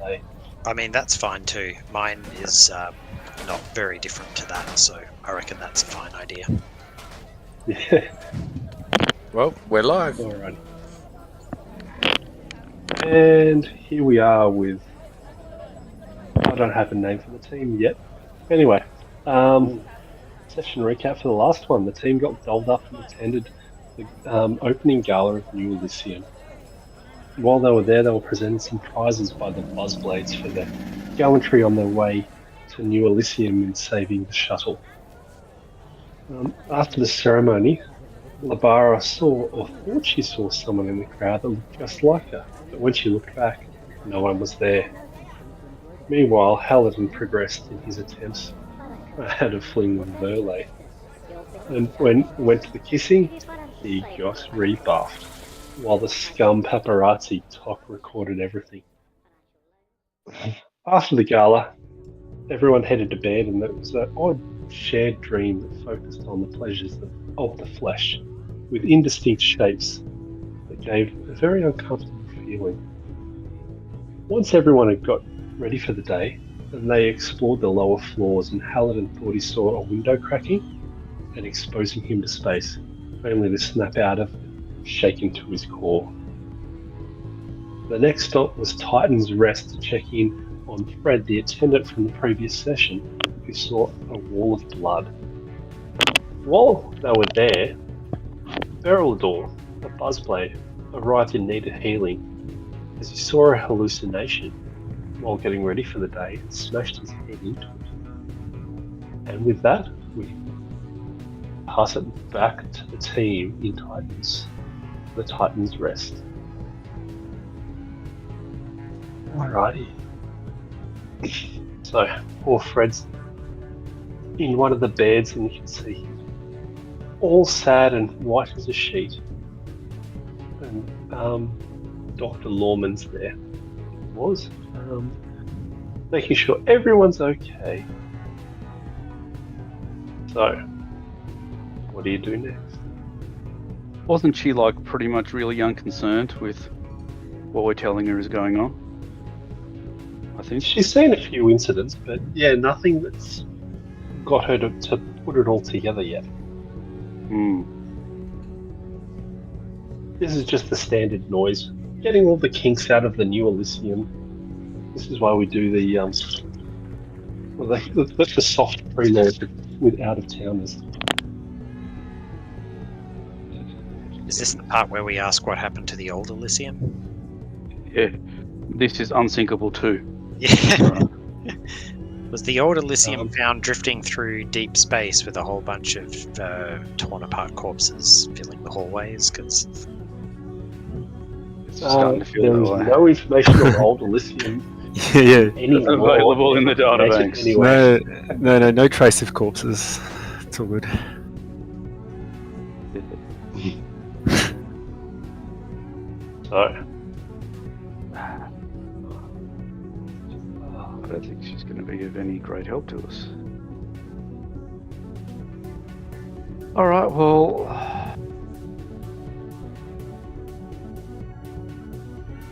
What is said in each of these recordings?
day. I mean, that's fine too. Mine is not very different to that, so I reckon that's a fine idea. Yeah. Well, we're live. All right. And here we are with. I don't have a name for the team yet. Anyway, session recap for the last one. The team got dolled up and attended the opening gala of New Elysium. While they were there, they were presented some prizes by the Buzzblades for their gallantry on their way to New Elysium in saving the shuttle. After the ceremony, Labara saw or thought she saw someone in the crowd that looked just like her, but when she looked back, no one was there. Meanwhile, Halidin progressed in his attempts at a fling with Verle, and when it went to the kissing, he got rebuffed, while the scum paparazzi Tok recorded everything. After the gala, everyone headed to bed, and it was an odd shared dream that focused on the pleasures of the flesh, with indistinct shapes that gave a very uncomfortable feeling. Once everyone had got ready for the day, and they explored the lower floors, and Halidin thought he saw a window cracking and exposing him to space, only to snap out of it, shaken to his core. The next stop was Titan's Rest to check in on Fred, the attendant from the previous session, who saw a wall of blood. While they were there, Beryldor, a Buzzblade, arrived in need of healing as he saw a hallucination while getting ready for the day and smashed his head into it. And with that, we pass it back to the team in the Titan's Rest. Alrighty. So, poor Fred's in one of the beds, and you can see he's all sad and white as a sheet. And Dr. Lawman's there. It was. Making sure everyone's okay. So, what do you do next? Wasn't she like pretty much really unconcerned with what we're telling her is going on? I think She's seen a few incidents, but yeah, nothing that's got her to put it all together yet. This is just the standard noise. Getting all the kinks out of the New Elysium. This is why we do the soft preload with out-of-towners. Is this the part where we ask what happened to the old Elysium? Yeah, this is unsinkable too. Yeah. Was the old Elysium found drifting through deep space with a whole bunch of torn apart corpses filling the hallways? Because there is no information on old Elysium anymore. Available in the databanks. Anyway. No trace of corpses. It's all good. So, I don't think she's going to be of any great help to us. All right, well,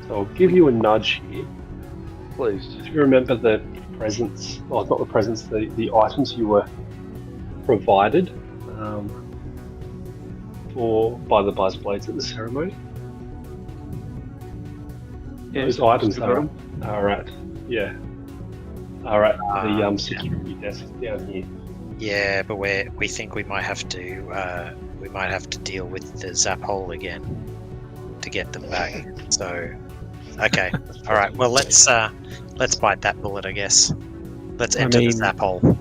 so I'll give you a nudge here. please. Do you remember the presents? Well, not the presents. The items you were provided by the Buzzblades at the ceremony. Yeah, those items are at the security desk down here. yeah, but we think we might have to deal with the zap hole again to get them back. So, okay, all right. Well, let's bite that bullet, I guess. Let's enter the zap hole.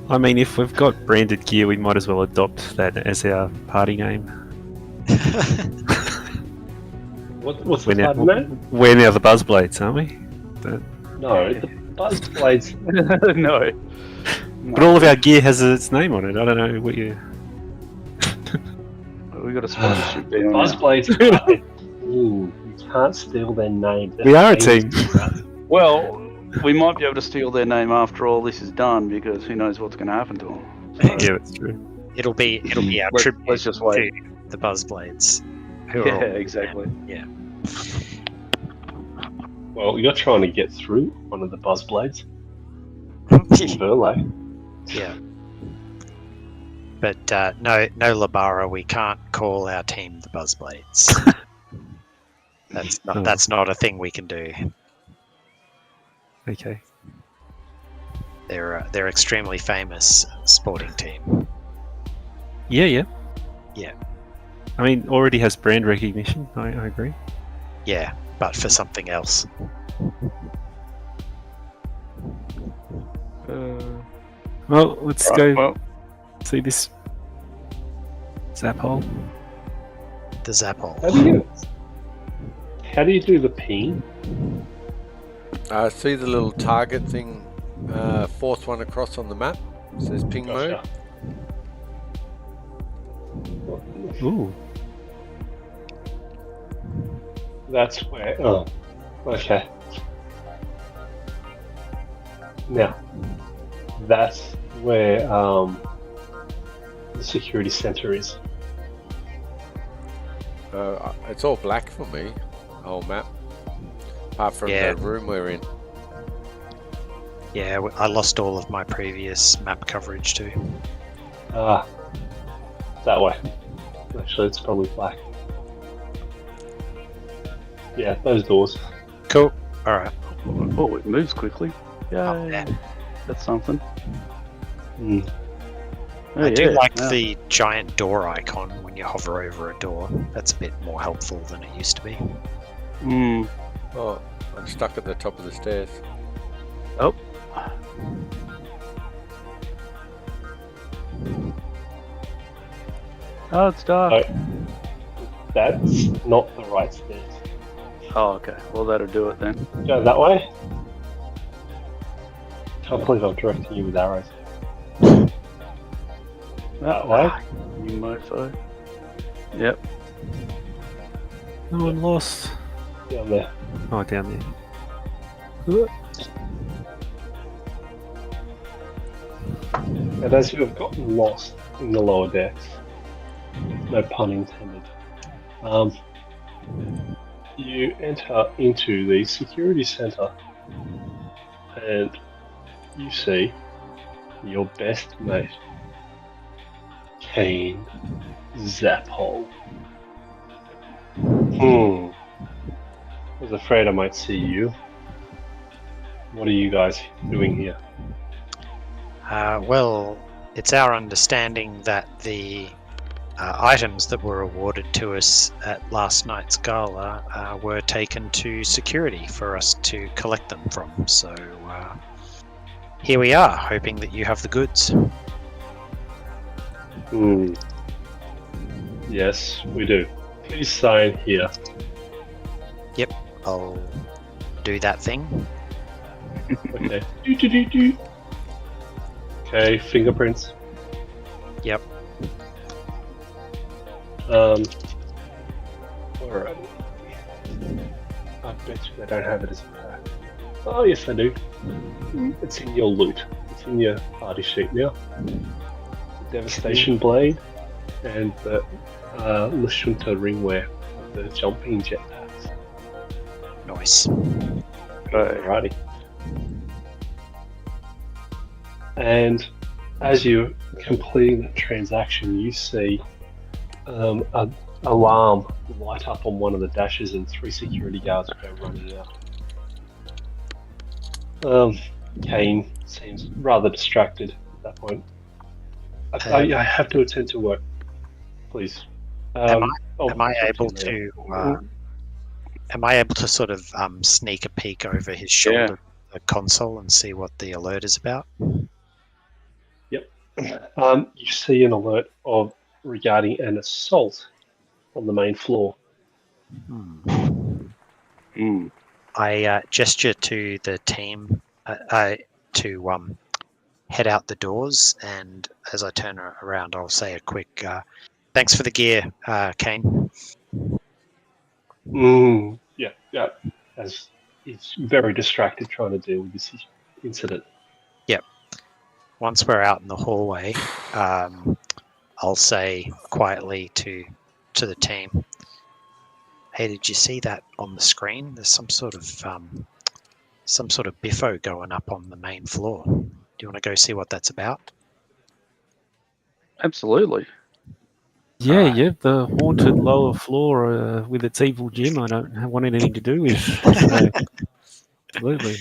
I mean, if we've got branded gear, we might as well adopt that as our party name. What's the party name? We're now the Buzzblades, aren't we? No, the Buzzblades. No. But all of our gear has its name on it. I don't know what you... We got a sponsorship there. Buzzblades. You can't steal their name. We are a team. Well, we might be able to steal their name after all this is done, because who knows what's going to happen to them. So, yeah, that's true. It'll be our tribute let's just wait. to the Buzzblades. Yeah, exactly. Yeah. Well, you're trying to get through one of the buzz blades in Verlay. Yeah. But no Labara, we can't call our team the Buzzblades. That's not a thing we can do. Okay. They're extremely famous sporting team. Yeah. Yeah. I mean, already has brand recognition. I agree. Yeah, but for something else. Well, let's Right, go well, see this zap hole. The Zappole. How do you do the ping? See the little target thing, fourth one across on the map. It says ping mode. Gotcha. Ooh. That's where. Oh, okay. Now, that's where the security center is. It's all black for me, the whole map. Apart from Yeah. the room we're in. Yeah, I lost all of my previous map coverage too. Ah, that way. Actually, it's probably black. Yeah, those doors. Cool. All right. oh, it moves quickly. Up Yay. there. That's something. Mm. Oh, I do yeah, like yeah. the giant door icon when you hover over a door. That's a bit more helpful than it used to be. Mm. Oh, I'm stuck at the top of the stairs. Oh. Oh, it's dark. That's not the right stairs. Oh, okay. Well, that'll do it then. Go that way. Can't believe I'm directing you with arrows. That way. You mofo. Yep. No one lost. Down there. Oh, down there. And as you have gotten lost in the lower decks, no pun intended, you enter into the security center and you see your best mate, Kane Zaphole. I was afraid I might see you. What are you guys doing here? Well, it's our understanding that the items that were awarded to us at last night's gala were taken to security for us to collect them from. So here we are, hoping that you have the goods. Yes, we do. Please sign here. I'll do that thing. Okay. Do. Okay, fingerprints. Yep. Alright. I bet you they don't have it as a pack. Oh, yes, they do. It's in your loot. It's in your party sheet now. The Devastation Blade and the Lashunta ringwear with the jumping jetpacks. Nice. Alrighty. And as you're completing that transaction, you see an alarm light up on one of the dashes and 3 security guards go running out. Kane seems rather distracted at that point. I have to attend to work. Please. Am I able to? Am I able to sort of sneak a peek over his shoulder, the console, and see what the alert is about? You see an alert regarding an assault on the main floor. I gesture to the team to head out the doors, and as I turn around, I'll say a quick thanks for the gear, Kane. Yeah. As he's very distracted trying to deal with this incident. Once we're out in the hallway, I'll say quietly to the team, "Hey, did you see that on the screen? There's some sort of some sort of biffo going up on the main floor. Do you want to go see what that's about? Absolutely. Yeah, Alright. yeah, the haunted lower floor with its evil gym I don't want anything to do with. So, absolutely.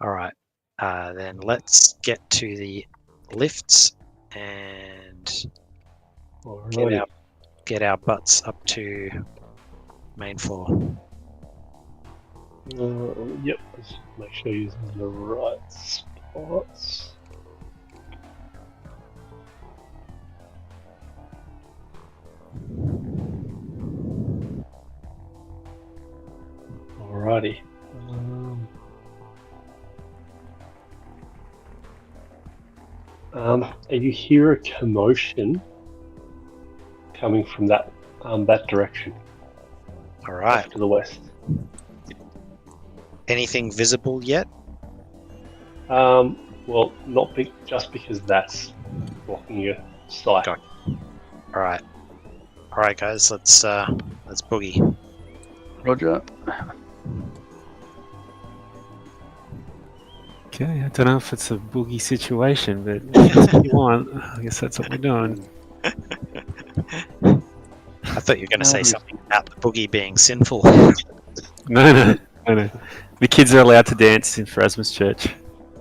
All right. Then let's get to the lifts and Alrighty. get our butts up to main floor. Yep, let's make sure you're using the right spots. Alrighty. And you hear a commotion coming from that direction, All right. off to the west. Anything visible yet? Well, not big, just because that's blocking your sight. Got All right. All right, guys. Let's boogie. Roger. Okay, I don't know if it's a boogie situation, but if that's what you want, I guess that's what we're doing. I thought you were going to say something about the boogie being sinful. No. The kids are allowed to dance in Pharasma's church.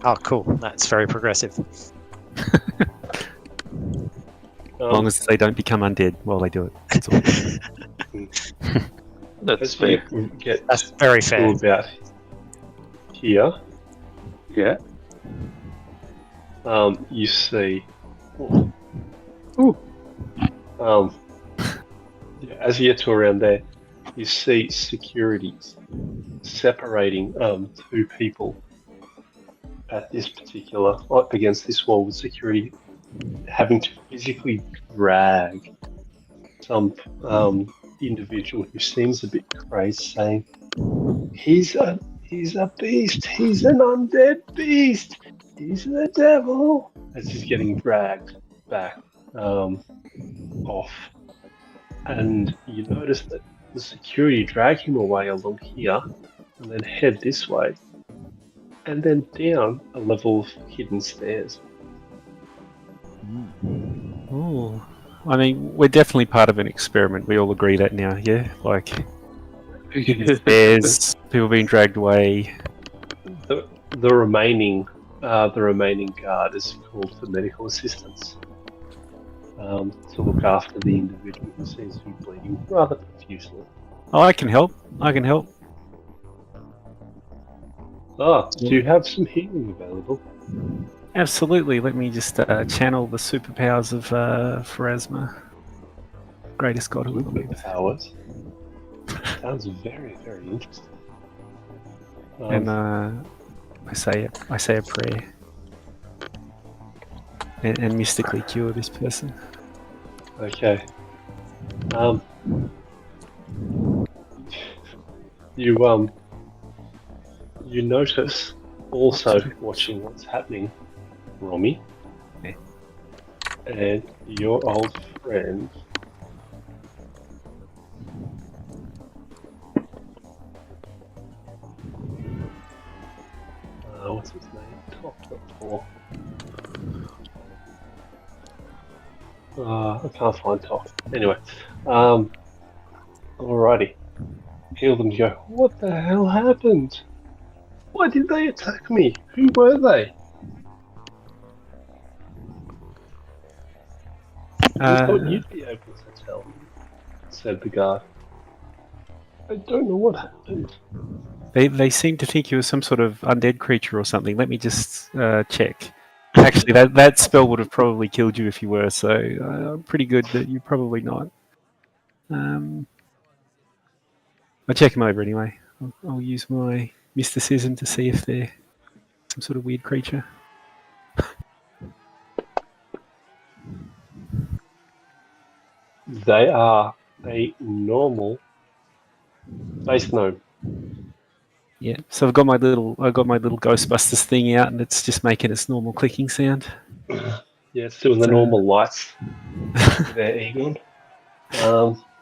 Oh, cool. That's very progressive. As long as they don't become undead while they do it. That's all. That's as fair. you get That's very to fair. about here, Yeah. you see. Ooh. Yeah, as you get to around there, you see securities separating two people at this particular, up against this wall with security having to physically drag some individual who seems a bit crazy, saying, he's a beast, he's an undead beast, he's the devil, as he's getting dragged back off. And you notice that the security drag him away along here and then head this way and then down a level of hidden stairs. Oh, I mean, we're definitely part of an experiment. We all agree that now, yeah? Like, there's people being dragged away. The remaining guard is called for medical assistance to look after the individual who seems to be bleeding rather profusely. Oh, I can help. Do you have some healing available? Absolutely. Let me just channel the superpowers of Pharasma. Greatest god of the earth. Powers. Sounds very, very interesting. And I say a prayer. And mystically cure this person. Okay. You notice also watching what's happening, Romy, Yeah. and your old friend. What's his name? Top 4. I can't find Top. Anyway, alrighty. Hear them go, what the hell happened? Why did they attack me? Who were they? I thought you'd be able to tell me, said the guard. I don't know what happened. They seem to think you were some sort of undead creature or something. Let me just check. Actually, that spell would have probably killed you if you were, so pretty good that you're probably not. I'll check them over anyway. I'll use my mysticism to see if they're some sort of weird creature. They are a normal space gnome. Yeah, so I got my little Ghostbusters thing out, and it's just making its normal clicking sound. Yeah, it's doing the normal lights there, Egon.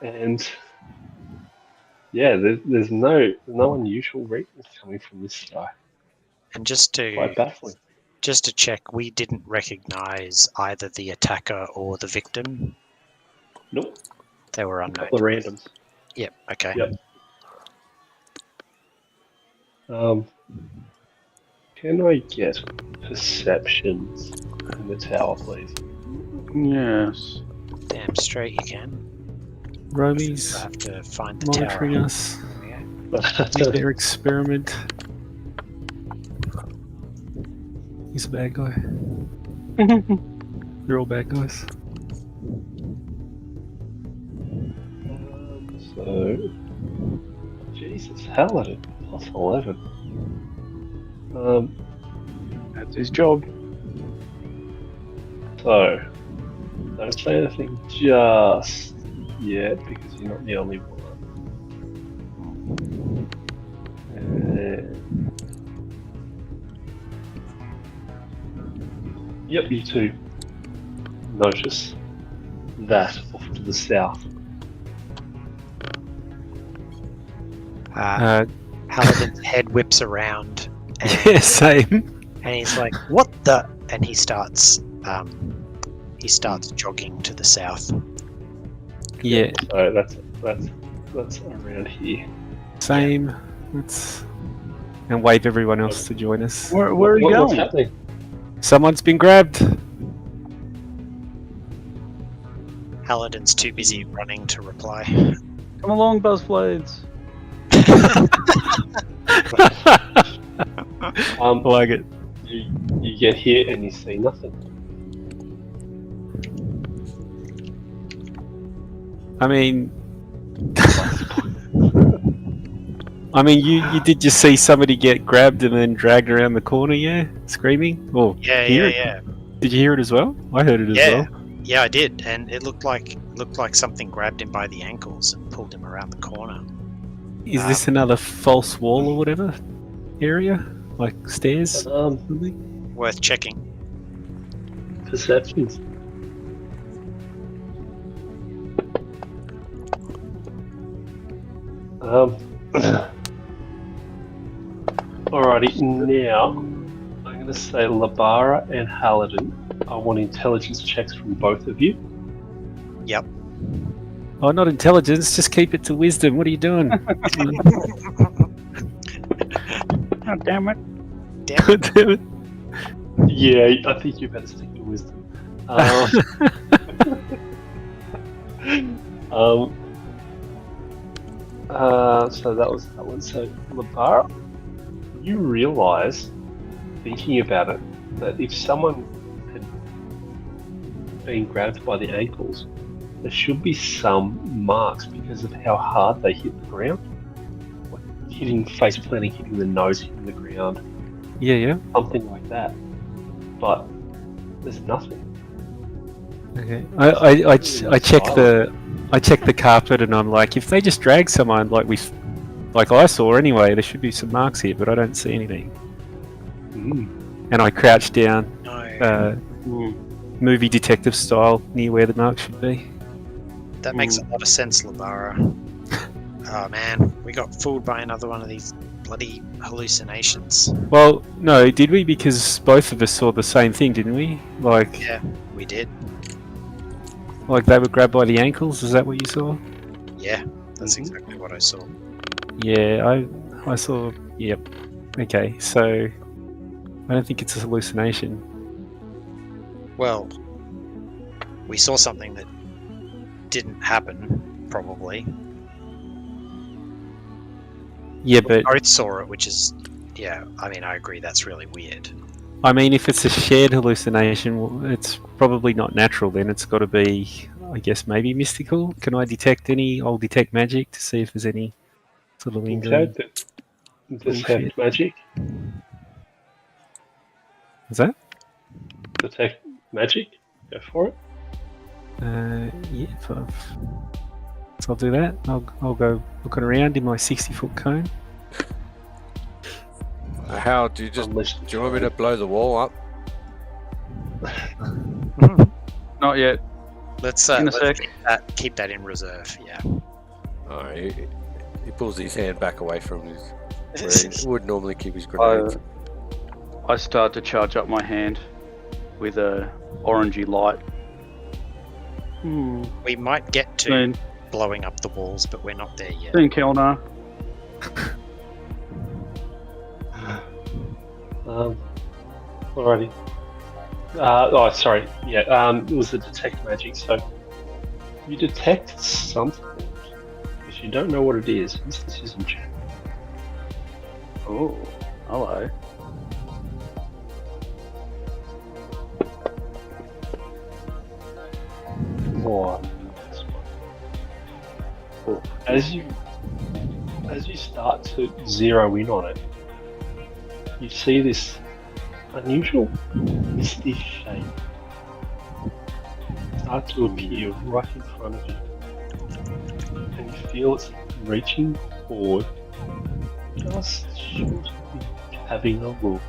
And yeah, there's no unusual readings coming from this guy. And just Quite baffling. to check, we didn't recognise either the attacker or the victim. Nope. They were A unknown. couple of randoms. Yep. Okay. Yep. Can I get perceptions in the tower, please? Yes. Damn straight you can. I Romies have to find the monitoring tower. us. There we go. Do their experiment. He's a bad guy. They're all bad guys. So, Jesus, Paladin, plus 11. That's his job. So, don't say anything just yet because you're not the only one. Yep, you two notice that off to the south. Paladin's head whips around, and, Yeah, same. and he's like, "What the?" And he starts jogging to the south. Yeah, So that's around here. same. Let's and wave everyone else to join us. Where are you What's going? happening? Someone's been grabbed. Paladin's too busy running to reply. Come along, Buzzblades. Like it. You get here and you see nothing. I mean, you did just see somebody get grabbed and then dragged around the corner, yeah, screaming. Oh, Yeah, hear yeah, it? yeah. Did you hear it as well? I heard it as Yeah. well. Yeah, I did, and it looked like something grabbed him by the ankles and pulled him around the corner. Is this another false wall or whatever area, like stairs? Something? Worth checking. Perceptions. Alrighty, now I'm going to say Labara and Haladin. I want intelligence checks from both of you. Yep. Oh, not intelligence. Just keep it to wisdom. What are you doing? Oh, damn it. Damn it. Yeah, I think you better stick to wisdom. So that was that one. So Labara, you realise, thinking about it, that if someone had been grabbed by the ankles, there should be some marks because of how hard they hit the ground. Like hitting, face planting, hitting the nose, hitting the ground, Yeah. something like that. But there's nothing. Okay. I check the carpet and I'm like, if they just drag someone like I saw anyway, there should be some marks here, but I don't see anything. And I crouch down, No. movie detective style, near where the marks should be. That makes a lot of sense, Labara. Oh man, we got fooled by another one of these bloody hallucinations. Well, no, did we? Because both of us saw the same thing, didn't we? Like We did. they were grabbed by the ankles. Is that what you saw? Yeah, that's exactly what I saw. Yeah, I saw. Yep. Okay, so I don't think it's a hallucination. Well, we saw something that didn't happen, probably. Yeah, We but both saw it, which is, yeah, I mean, I agree, that's really weird. I mean, if it's a shared hallucination, well, it's probably not natural. Then it's got to be, I guess, maybe mystical. Can I detect any? I'll detect magic to see if there's any sort of lingering. Okay, detect magic. Is that? Detect magic. Go for it. Yeah. So I'll do that. I'll go looking around in my 60-foot cone. How do you want me to blow the wall up? Not yet. Let's In a sec. keep that in reserve, yeah. Alright, he pulls his hand back away from his where he would normally keep his grenades. I start to charge up my hand with a orangey light. We might get to Soon, blowing up the walls, but we're not there yet. soon, Kelnar. Alrighty. Sorry. Yeah. It was the detect magic. So you detect something. If you don't know what it is, mysticism check. Oh, hello. One. As you start to zero in on it, you see this unusual misty shape start to appear right in front of you, and you feel it's reaching forward, just short of you having a look,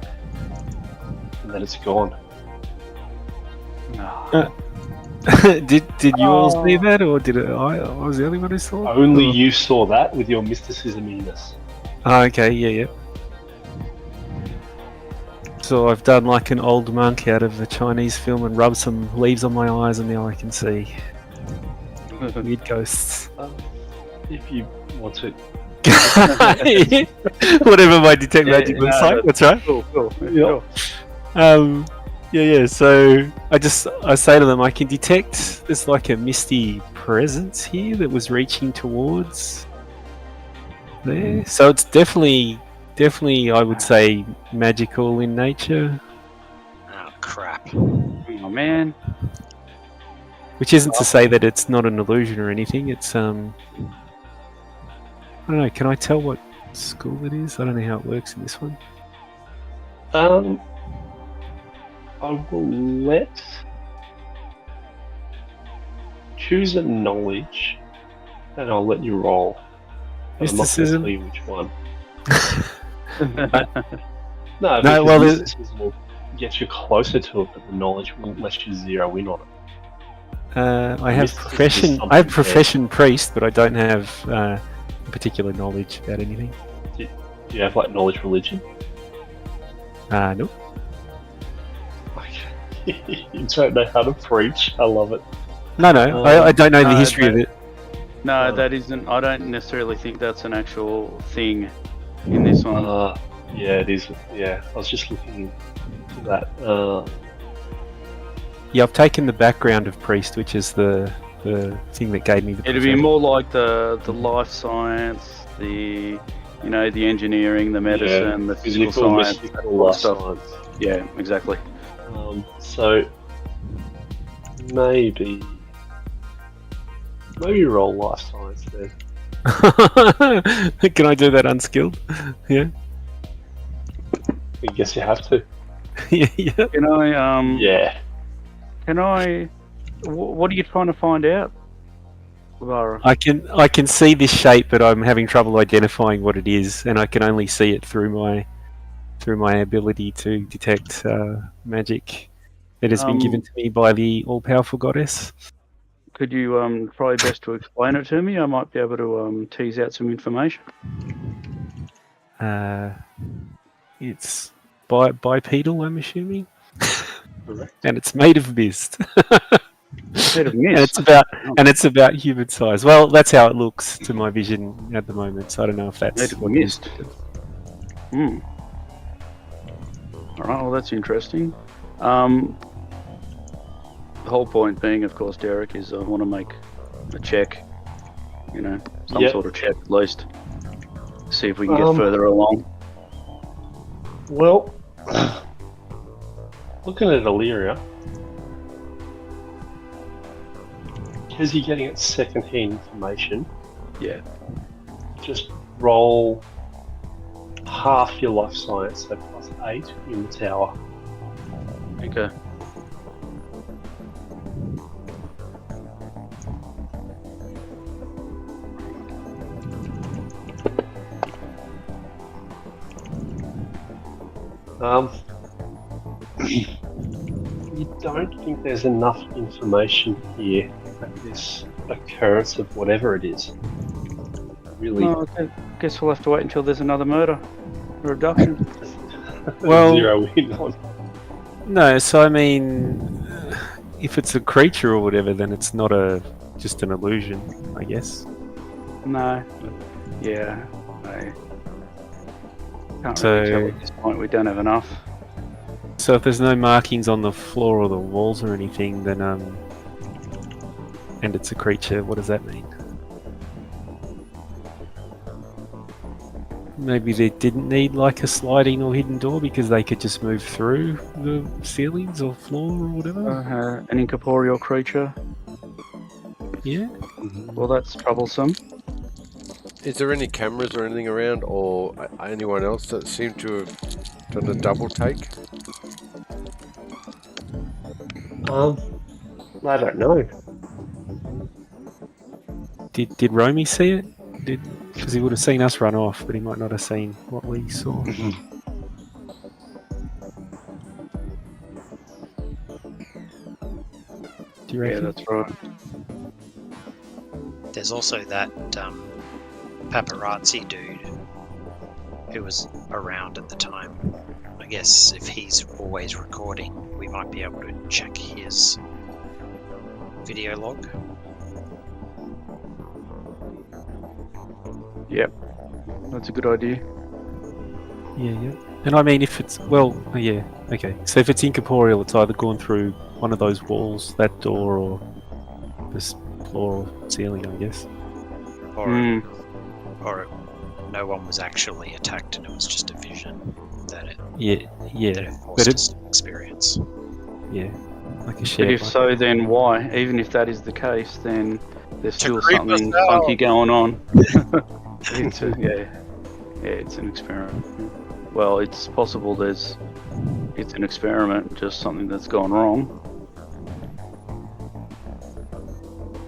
and then it's gone. did you all see that, or did I was the only one who saw it? Only you saw that with your mysticism-iness. Oh, okay, yeah. So I've done like an old monk out of a Chinese film and rubbed some leaves on my eyes, and now I can see weird ghosts. If you want to. Whatever my detect magic looks like. That's right. Cool. Yeah. So I say to them, I can detect there's like a misty presence here that was reaching towards there. So it's definitely, I would say, magical in nature. Oh crap! Oh man. Which isn't to say that it's not an illusion or anything. It's I don't know. Can I tell what school it is? I don't know how it works in this one. I will choose a knowledge, and I'll let you roll. But I'm not going to tell you which one. No, well, mysticism will get you closer to it, but the knowledge won't let you zero in on it. I have profession priest, but I don't have particular knowledge about anything. Do you have like knowledge religion? No. You don't know how to preach. I love it. No. I don't know the history of it. No, that isn't. I don't necessarily think that's an actual thing in this one. Yeah, it is. Yeah, I was just looking for that. Yeah, I've taken the background of priest, which is the thing that gave me the. It'd be more like the life science, the engineering, the medicine, the physical science, that sort of stuff. Science. Yeah, exactly. So maybe roll life science then. Can I do that unskilled? Yeah. I guess you have to. Yeah. Can I? Yeah. Can I? What are you trying to find out, Lara? I can see this shape, but I'm having trouble identifying what it is, and I can only see it through my ability to detect magic that has been given to me by the all-powerful goddess. Could you try best to explain it to me? I might be able to tease out some information. It's bipedal, I'm assuming. Correct. And it's made of mist. Made of And mist. it's about human size. Well, that's how it looks to my vision at the moment. So I don't know if that's Made of what mist. Alright, well that's interesting. The whole point being, of course, Derek, is I want to make a check. Some sort of check at least. See if we can get further along. Well, looking at Illyria, because you're getting it second-hand information, Yeah. just roll half your life science, so +8 in the tower. Okay. You don't think there's enough information here at this occurrence of whatever it is. Really? Well, I guess we'll have to wait until there's another murder or abduction. Well- zero in on. No, so I mean, if it's a creature or whatever, then it's not just an illusion, I guess. No. Yeah. I can't So- really tell at this point. We don't have enough. So if there's no markings on the floor or the walls or anything, then and it's a creature, what does that mean? Maybe they didn't need like a sliding or hidden door because they could just move through the ceilings or floor or whatever. An incorporeal creature. Yeah. Well, that's troublesome. Is there any cameras or anything around, or anyone else that seemed to have done a double take? I don't know. Did Romy see it? Because he would have seen us run off, but he might not have seen what we saw. Do you Yeah, reckon? that's right. There's also that paparazzi dude who was around at the time. I guess if he's always recording, we might be able to check his video log. Yep. That's a good idea. Yeah. And I mean, if it's yeah, okay. So if it's incorporeal, it's either gone through one of those walls, that door, or this floor or ceiling, I guess. Or, Hmm. or no one was actually attacked and it was just a vision that it, Yeah. that it forced us to experience. Yeah, like a But shared if one. so, then why? Even if that is the case, then there's still creep something us out. funky going on. It's an experiment. Well, it's possible it's an experiment, just something that's gone wrong.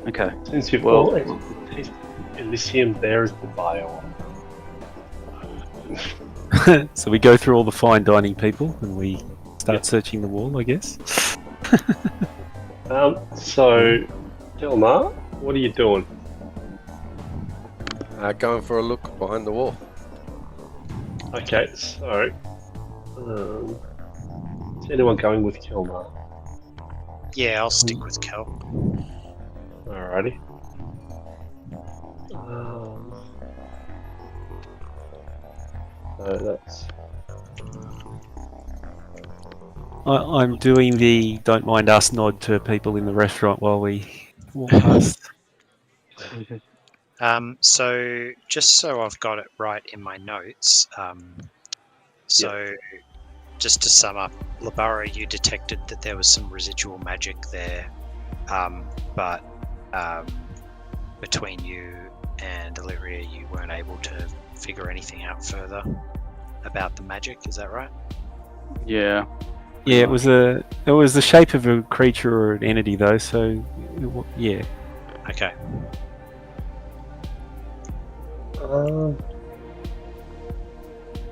Okay. Since you've Well- got expertise, Elysium, there is the bio. So we go through all the fine dining people and we start searching the wall, I guess. So, Delmar, what are you doing? Going for a look behind the wall. Okay, so is anyone going with Kelmar? Yeah, I'll stick with Kel. Alrighty. So that's I'm doing the don't mind us nod to people in the restaurant while we walk past. So just so I've got it right in my notes, just to sum up, Labara, you detected that there was some residual magic there, but between you and Illyria, you weren't able to figure anything out further about the magic. Is that right? Yeah. Yeah, it was the shape of a creature or an entity though, so yeah. Okay.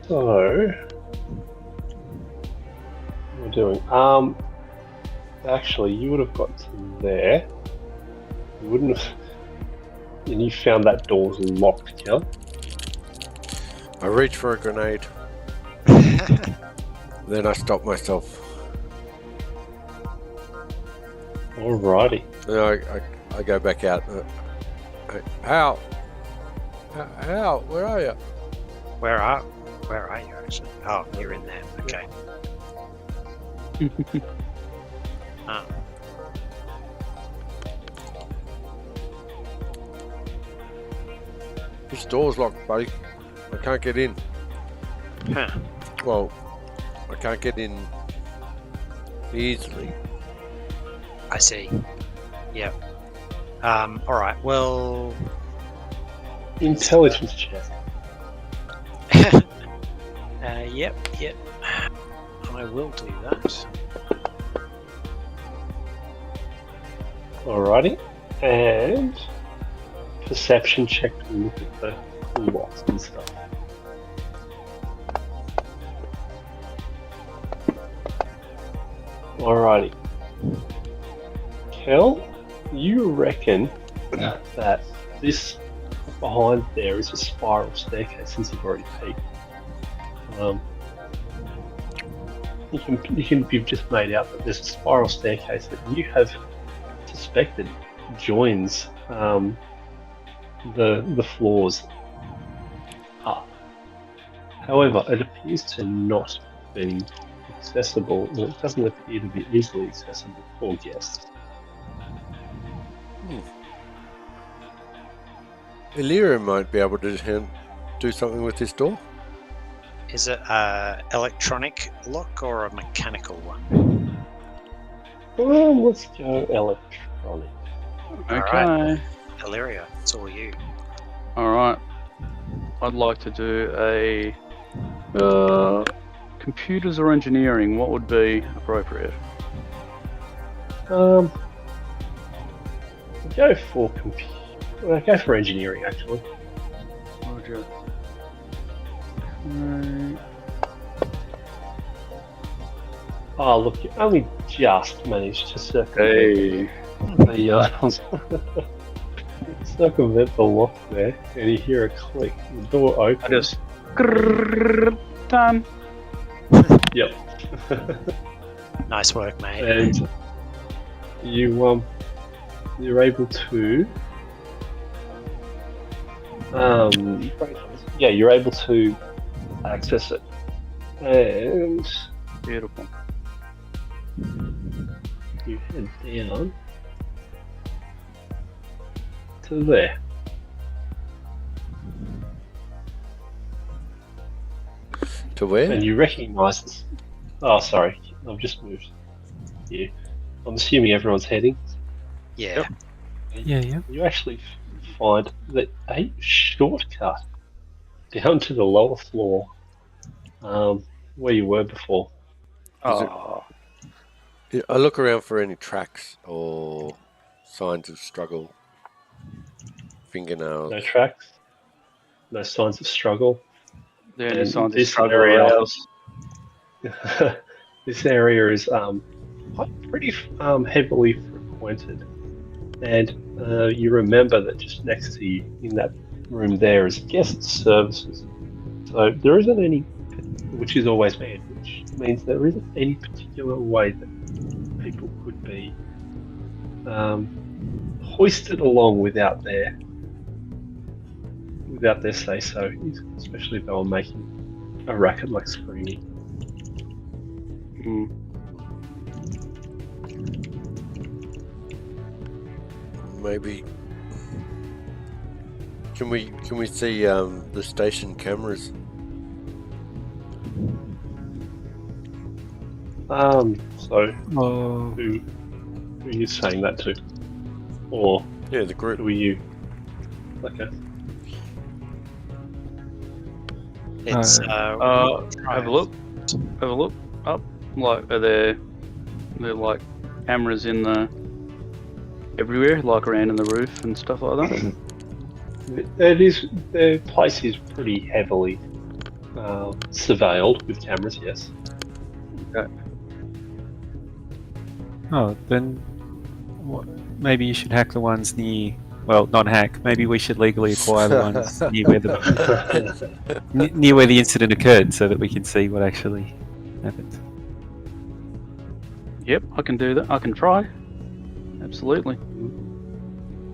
So what we're doing. Actually, you would have got to there. You wouldn't have, and you found that door's locked, Kel. I reach for a grenade, then I stop myself. Alrighty. Then I go back out. How? Where are you? Where are you actually? Oh, you're in there. Okay. This door's locked, buddy. I can't get in. Huh. Well, I can't get in easily. I see. Yep. All right. Well. Intelligence check. Yep. I will do that. Alrighty. And perception check to look at the locks and stuff. Alrighty. Kel, you reckon that this behind there is a spiral staircase since you've already peeked. you've just made out that there's a spiral staircase that you have suspected joins the floors up. However, it appears to not be accessible, and it doesn't appear to be easily accessible for guests. Illyria might be able to do something with this door. Is it a electronic lock or a mechanical one? Well, let's go electronic. Okay. Illyria, it's all you. Alright. I'd like to do a computers or engineering. What would be appropriate? Go for go for engineering, actually. Roger. Oh, look, you only just managed to circumvent circumvent the lock there, and you hear a click. The door I opens. just done. Yep. Nice work, mate. And you're able to you're able to access it, and Beautiful. you head down to there. To where? And you recognise this. Oh, sorry, I've just moved here. I'm assuming everyone's heading. Yeah. Yeah. You actually find that a shortcut down to the lower floor, where you were before. Oh, I look around for any tracks or signs of struggle. Fingernails. No tracks, no signs of struggle. the only And signs of this struggle area- around us. This area is pretty heavily frequented, and you remember that just next to you in that room there is guest services. So there isn't any, which is always bad, which means there isn't any particular way that people could be hoisted along without their say so, especially if they were making a racket like screaming. Mm. Maybe. Can we see the station cameras? So Oh, who are you saying that to? Or Yeah, the group. who are you? Okay. It's Have a look. Have a look up. Like, are there like cameras in the everywhere, like around in the roof and stuff like that? The place is pretty heavily surveilled with cameras, yes. oh, then maybe you should hack the ones near. Well, not hack. Maybe we should legally acquire the ones near where near where the incident occurred, so that we can see what actually happened. Yep, I can do that. I can try. Absolutely.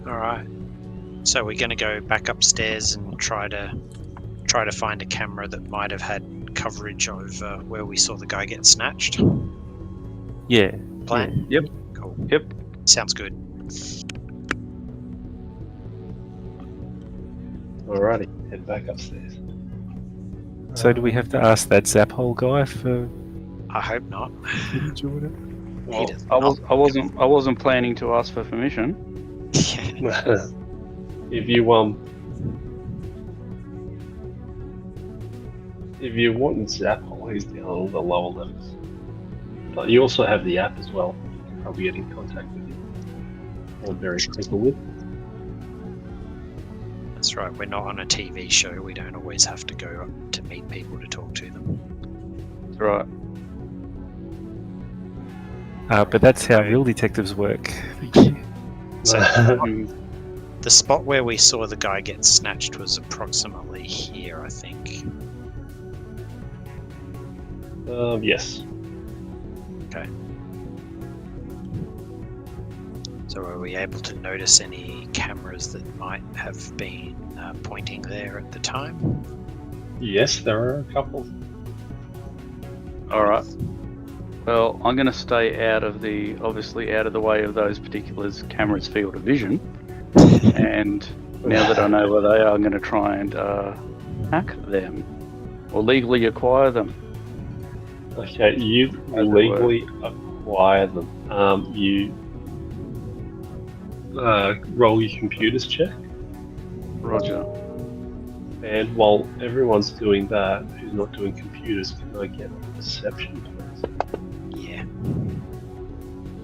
all right. So we're going to go back upstairs and try to find a camera that might have had coverage over where we saw the guy get snatched. Yeah. Plan? Yep. Cool. Yep. Sounds good. Alrighty, head back upstairs. So do we have to ask that zap hole guy for I hope not. footage or whatever? He does I not. wasn't planning to ask for permission. If you want Zapple, he's down on the lower levels. But you also have the app as well. You can probably get in contact with him. Or various people with. That's right. We're not on a TV show. We don't always have to go up to meet people to talk to them. That's right. But that's how real detectives work. Thank you. So Mm. the spot where we saw the guy get snatched was approximately here, I think. Yes. Okay. So are we able to notice any cameras that might have been pointing there at the time? Yes, there are a couple. All right. Well, I'm going to stay out of the way of those particular cameras' field of vision. And now that I know where they are, I'm going to try and hack them or legally acquire them. Okay, you legally acquire them. You roll your computers check. Roger. And while everyone's doing that, who's not doing computers, can I get a perception, please? Yeah.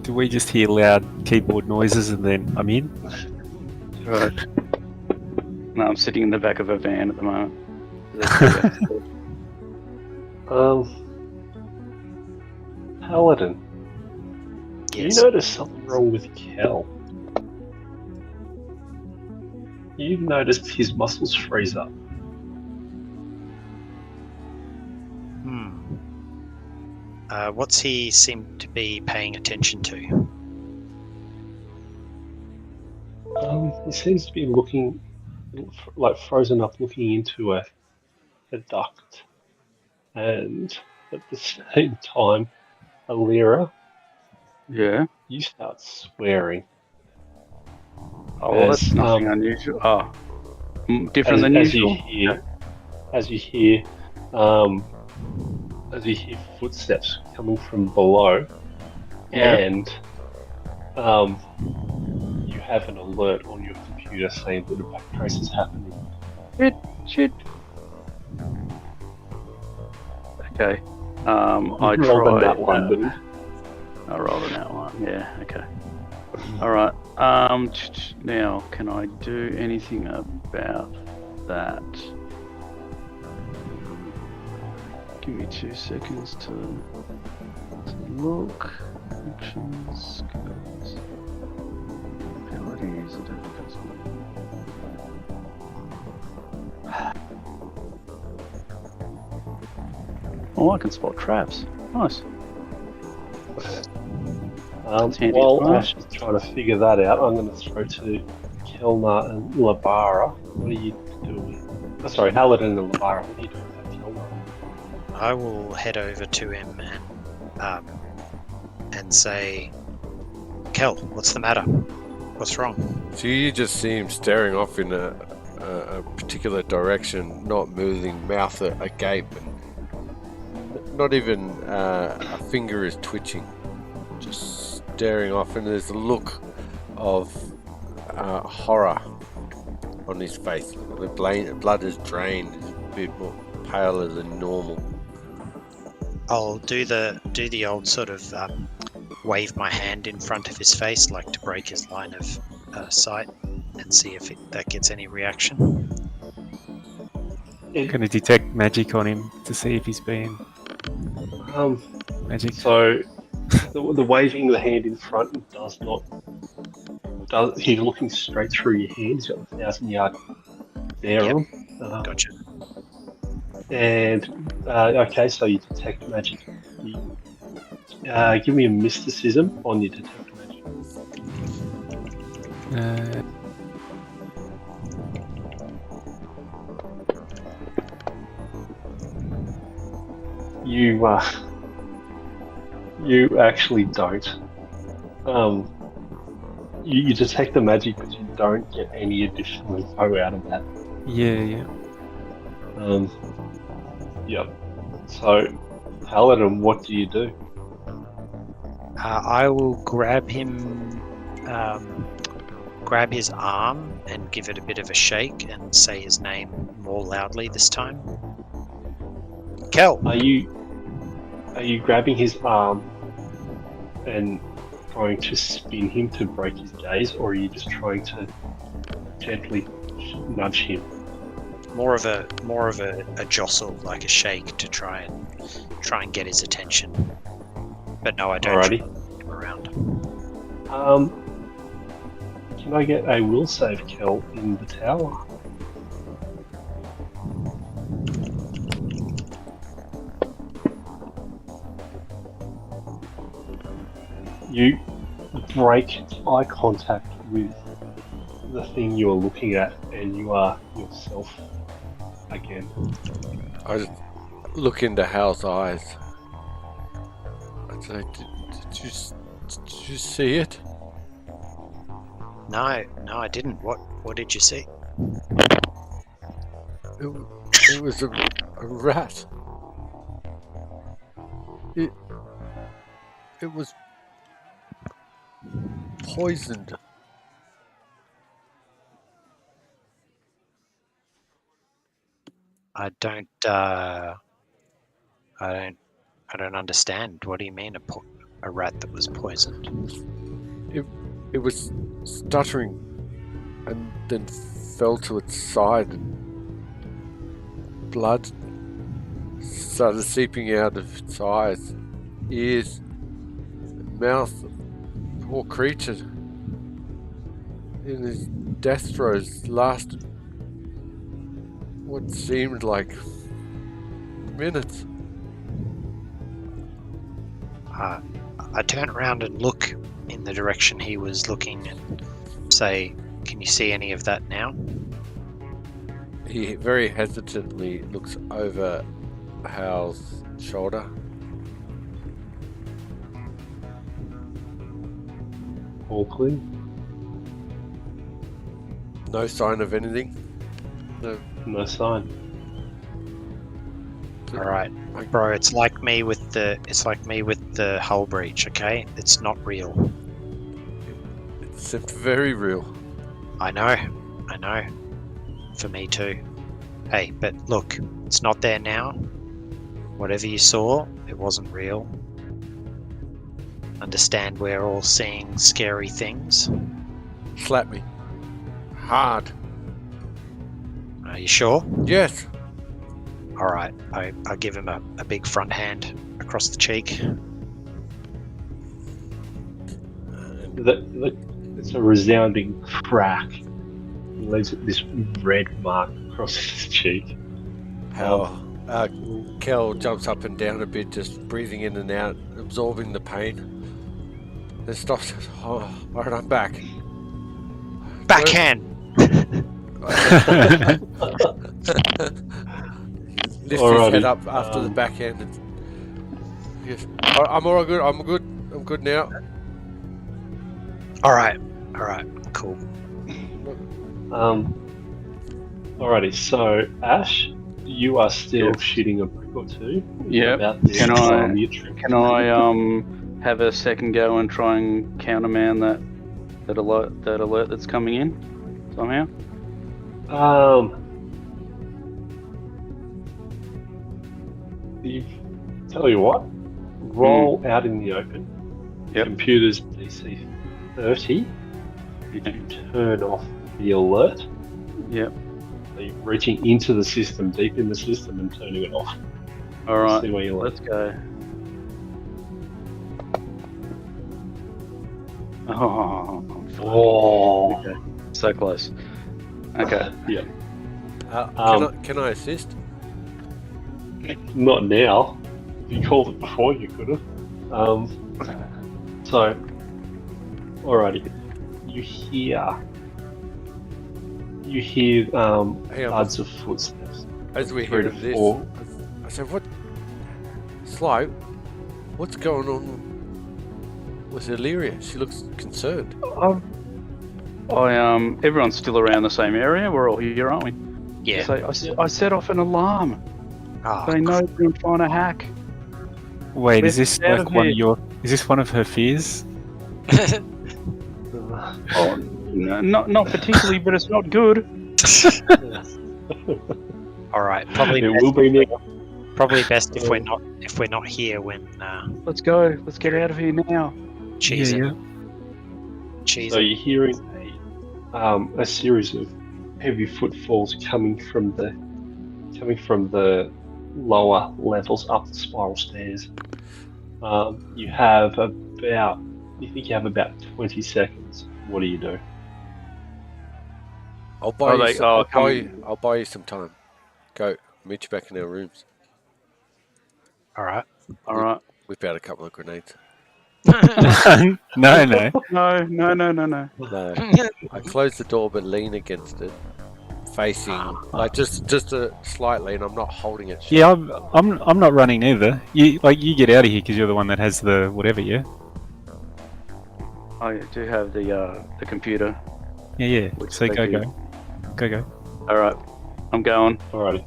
Do we just hear loud keyboard noises and then I'm in? Right. No, I'm sitting in the back of a van at the moment. Paladin, Yes. you notice something wrong with Kel. You've noticed his muscles freeze up. What's he seem to be paying attention to? He seems to be looking, like frozen up, looking into a duct. And at the same time, Alira, Yeah. you start swearing. Oh, well, that's nothing unusual. Oh, different than usual. As you hear footsteps coming from below, Yeah. and you have an alert on your computer saying that a backtrace is happening. Shit. Okay. I rolled tried that one, dude. I rolled an that one. Yeah. Okay. All right. Now, can I do anything about that? Give me 2 seconds to look. Actions, skills, abilities, Oh, I can spot traps. Nice. While Ash is trying to figure that out, I'm going to throw to Kelnar and Labara. What are you doing? Oh, sorry, Haladin and Labara. What are you doing with Kelnar? I will head over to him and say, Kel, what's the matter? What's wrong? So you just see him staring off in a particular direction, not moving, mouth agape, and not even a finger is twitching, just staring off, and there's a look of horror on his face. The blood is drained, it's a bit more paler than normal. I'll do the old sort of wave my hand in front of his face, like to break his line of sight, and see if that gets any reaction. I'm going to detect magic on him to see if he's being magic. So the waving the hand in front does not. He's looking straight through your hand. He's got a 1,000-yard stare on. Gotcha. And okay, so you detect magic. Give me a mysticism on your detect magic. You actually don't. You detect the magic, but you don't get any additional info out of that. Yeah. Yep. So, Paladin, what do you do? I will grab his arm and give it a bit of a shake and say his name more loudly this time. Kel! Are you grabbing his arm and trying to spin him to break his gaze, or are you just trying to gently nudge him? More of a jostle, like a shake, to try and get his attention. But no, I don't. Alrighty. Him around. Can I get a will save, Kel, in the tower? You break eye contact with the thing you are looking at, and you are yourself again. I just look into Hal's eyes. I say, did you see it? No, I didn't. What did you see? It was a rat. It was poisoned. I don't understand. What do you mean a rat that was poisoned? It was stuttering and then fell to its side, and blood started seeping out of its eyes, ears, mouth. Poor creature. In his death throes lasted what seemed like minutes. I turn around and look in the direction he was looking and say, "Can you see any of that now?" He very hesitantly looks over Hal's shoulder. All clear. No sign of anything. No sign. All right, bro. It's like me with the hull breach. Okay, it's not real. It seemed very real. I know. For me too. Hey, but look, it's not there now. Whatever you saw, it wasn't real. Understand we're all seeing scary things. Slap me. Hard. Are you sure? Yes. All right. I give him a big front hand across the cheek. It's a resounding crack. He leaves this red mark across his cheek. Hal. Kel jumps up and down a bit, just breathing in and out, absorbing the pain. Then stops. Oh, alright, I'm back. Backhand! Lifts his Alrighty. head up after the backhand. Yes. I'm all good. I'm good now. All right. Cool. Alrighty. So Ash, you are still Yes. shooting a brick or two. Yep. About this, Can I- your trip. Can I have a second go and try and counterman that alert that's coming in somehow? Tell you what, roll out in the open. Yep. Computer's DC 30. If you turn off the alert, Yep. so you're reaching into the system, deep in the system, and turning it off. All right. See where you Let's go. Oh. Okay. So close. Okay. Yeah. Can I assist? Not now. If you called it before, you could have. So, alrighty. You hear Hang on. buds of footsteps. As we 3 hear to this, 4. I said, "What? Sly, what's going on with Illyria? She looks concerned." Everyone's still around the same area. We're all here, aren't we? Yeah. So I set off an alarm. Oh, They know we're trying to hack. Wait, Let's is this get out like of one here. of your? Is this one of her fears? Oh, no, not particularly, but it's not good. all right. Probably It will be now. best if we're not here when Let's go. Let's get out of here now. cheese yeah. So you're hearing a series of heavy footfalls coming from the lower levels up the spiral stairs. You think you have about 20 seconds. What do you do? I'll buy Oh, you. they- oh, I'll buy you some time. Go meet you back in our rooms. all right. All right. Whip out a couple of grenades. No, no. No. No. I close the door but lean against it, facing like just slightly, and I'm not holding it shut. Yeah, I'm not running either. You get out of here because you're the one that has the whatever. Yeah. I do have the computer. Yeah. Which So they go. do. All right, I'm going. Alrighty.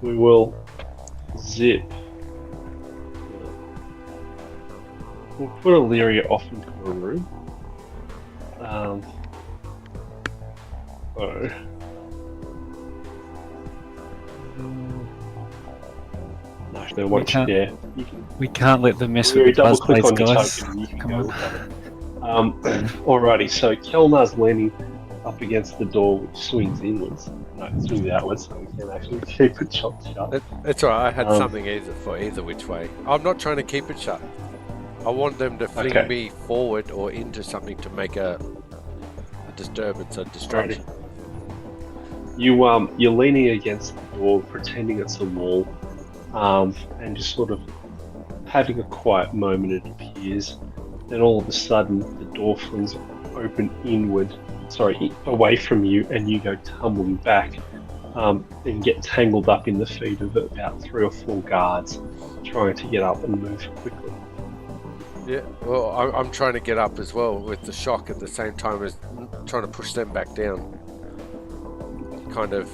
We will zip. We'll put Illyria off into a room. So. No, watch can't- there. We can't let them mess with Illyria, the double buzz click blades, on your guys. token and you can Come go on. look at it. Alrighty, so Kelnar's leaning up against the door, which swings inwards. No, it swings outwards, so we can actually keep it shut. It's alright. I had Um, something either which way. I'm not trying to keep it shut. I want them to fling Okay. me forward or into something to make a disturbance, a distraction. You're leaning against the door, pretending it's a wall, and just sort of having a quiet moment. It appears. Then all of a sudden, the door flings open away from you, and you go tumbling back, and get tangled up in the feet of about 3 or 4 guards, trying to get up and move quickly. Yeah, well, I'm trying to get up as well with the shock at the same time as trying to push them back down. Kind of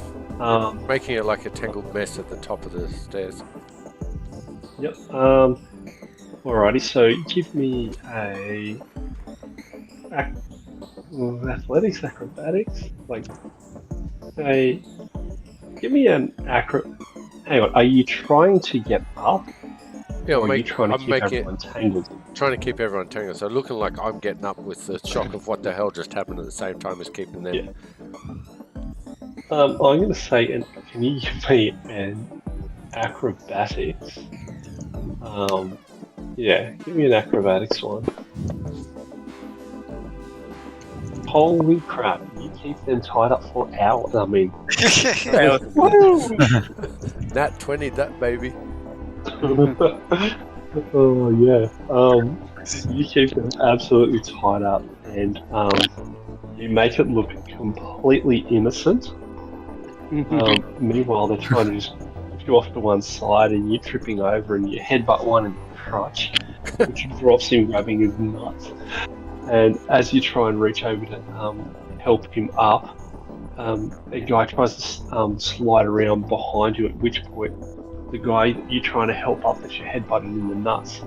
making it like a tangled mess at the top of the stairs. Yep. Alrighty, so give me athletics, acrobatics, give me an Hang on, are you trying to get up? Yeah, Or are you trying to I'm keep making everyone tangled? trying to keep everyone tangled. So looking like I'm getting up with the shock of what the hell just happened at the same time as keeping them. Yeah. I'm going to say, can you give me an acrobatics? Yeah, give me an acrobatics one. Holy crap, you keep them tied up for hours. I mean, Nat 20, that baby. oh yeah. You keep them absolutely tied up, and you make it look completely innocent. Meanwhile, they're trying to just push you off to one side, and you're tripping over, and you headbutt one in the crotch, which drops him, grabbing his nuts. And as you try and reach over to help him up, a guy tries to slide around behind you, at which point the guy you're trying to help up that you're headbutting in the nuts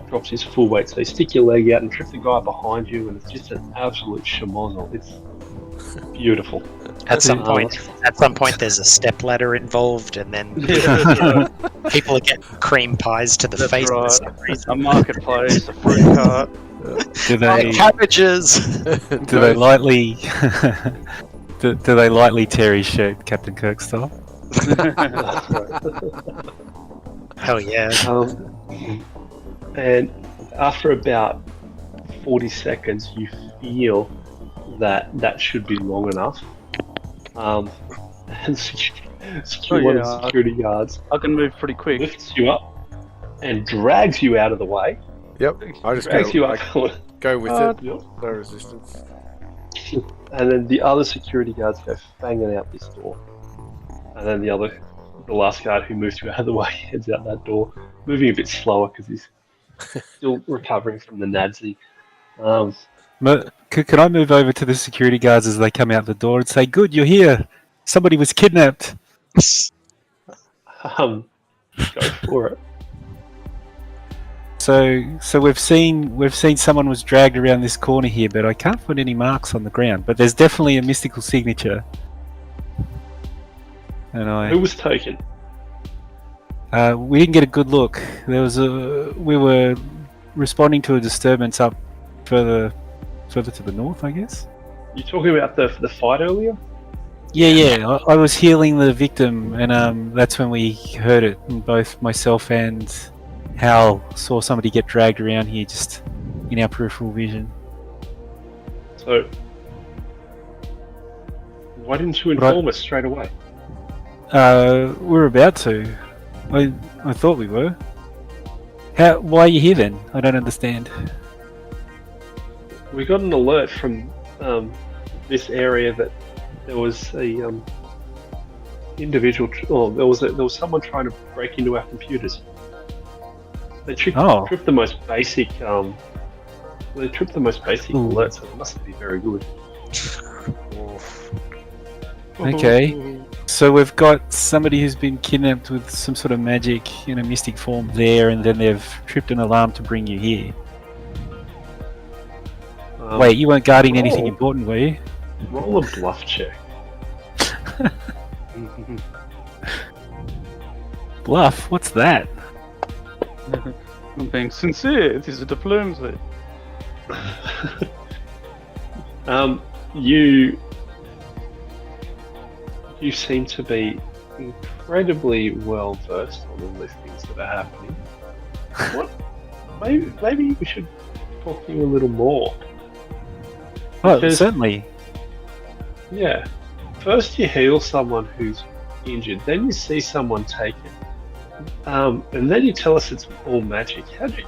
drops his full weight. So you stick your leg out and trip the guy behind you, and it's just an absolute schmozzle. It's beautiful. At some point, there's a step ladder involved, and then people are getting cream pies to the That's face for right. some reason. A marketplace, a fruit cart. Do they Cabbages. do they lightly do they lightly tear his shirt, Captain Kirk style? Hell yeah. And after about 40 seconds, you feel that should be long enough. And one of the security guards I can move pretty quick. lifts you up and drags you out of the way. Yep, I just Drags you up. go with it. Yep. No resistance. And then the other security guards go fanging out this door. And then the last guard who moved you out of the way heads out that door, moving a bit slower because he's still recovering from the Nazi. Can I move over to the security guards as they come out the door and say, "Good, you're here. Somebody was kidnapped." Go for it. So we've seen someone was dragged around this corner here, but I can't find any marks on the ground. But there's definitely a mystical signature. And Who was taken? we didn't get a good look. We were responding to a disturbance up further to the north, I guess. You talking about the fight earlier? Yeah. I was healing the victim, and that's when we heard it. And both myself and Hal saw somebody get dragged around here, just in our peripheral vision. So, why didn't you inform us straight away? We're about to. I thought we were. Why are you here then? I don't understand. We got an alert from this area that there was a individual, there was someone trying to break into our computers. They tripped the most basic. They tripped the most basic alert, so it must be very good. Okay. So we've got somebody who's been kidnapped with some sort of magic in a mystic form there, and then they've tripped an alarm to bring you here. Wait, you weren't guarding anything important, were you? Roll a bluff check. Bluff? What's that? I'm being sincere. This is a diplomacy. You seem to be incredibly well versed on all these things that are happening. What? Maybe we should talk to you a little more. Oh, Because- certainly. Yeah. First you heal someone who's injured, then you see someone taken. And then you tell us it's all magic. How'd you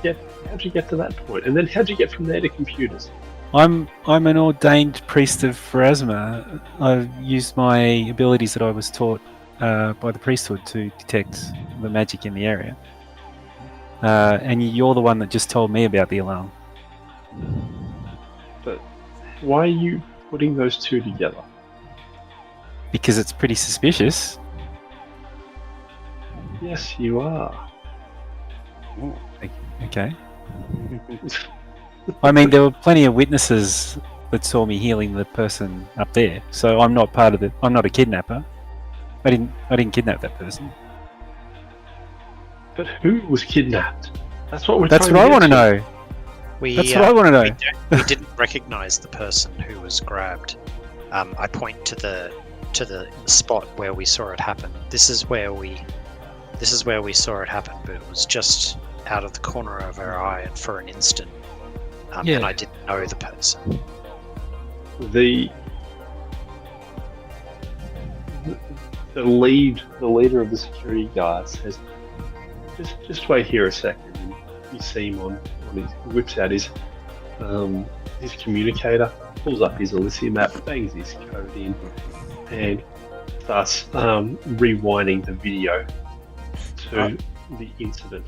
get to that point? And then how'd you get from there to computers? I'm an ordained priest of Pharasma. I've used my abilities that I was taught by the priesthood to detect the magic in the area. And you're the one that just told me about the alarm. But why are you putting those two together? Because it's pretty suspicious. Yes, you are. Okay. I mean, there were plenty of witnesses that saw me healing the person up there, so I'm not part of it. I'm not a kidnapper. I didn't kidnap that person. But who was kidnapped? That's what we're That's trying what I to want to get know. That's what I want to know. We didn't recognize the person who was grabbed. I point to the spot where we saw it happen. This is where we saw it happen, but it was just out of the corner of our eye and for an instant. Yeah. And I didn't know the person. The leader of the security guard says, just wait here a second. And you see him on his, whips out his communicator, pulls up his Elysium map, bangs his code in, and starts rewinding the video to the incident.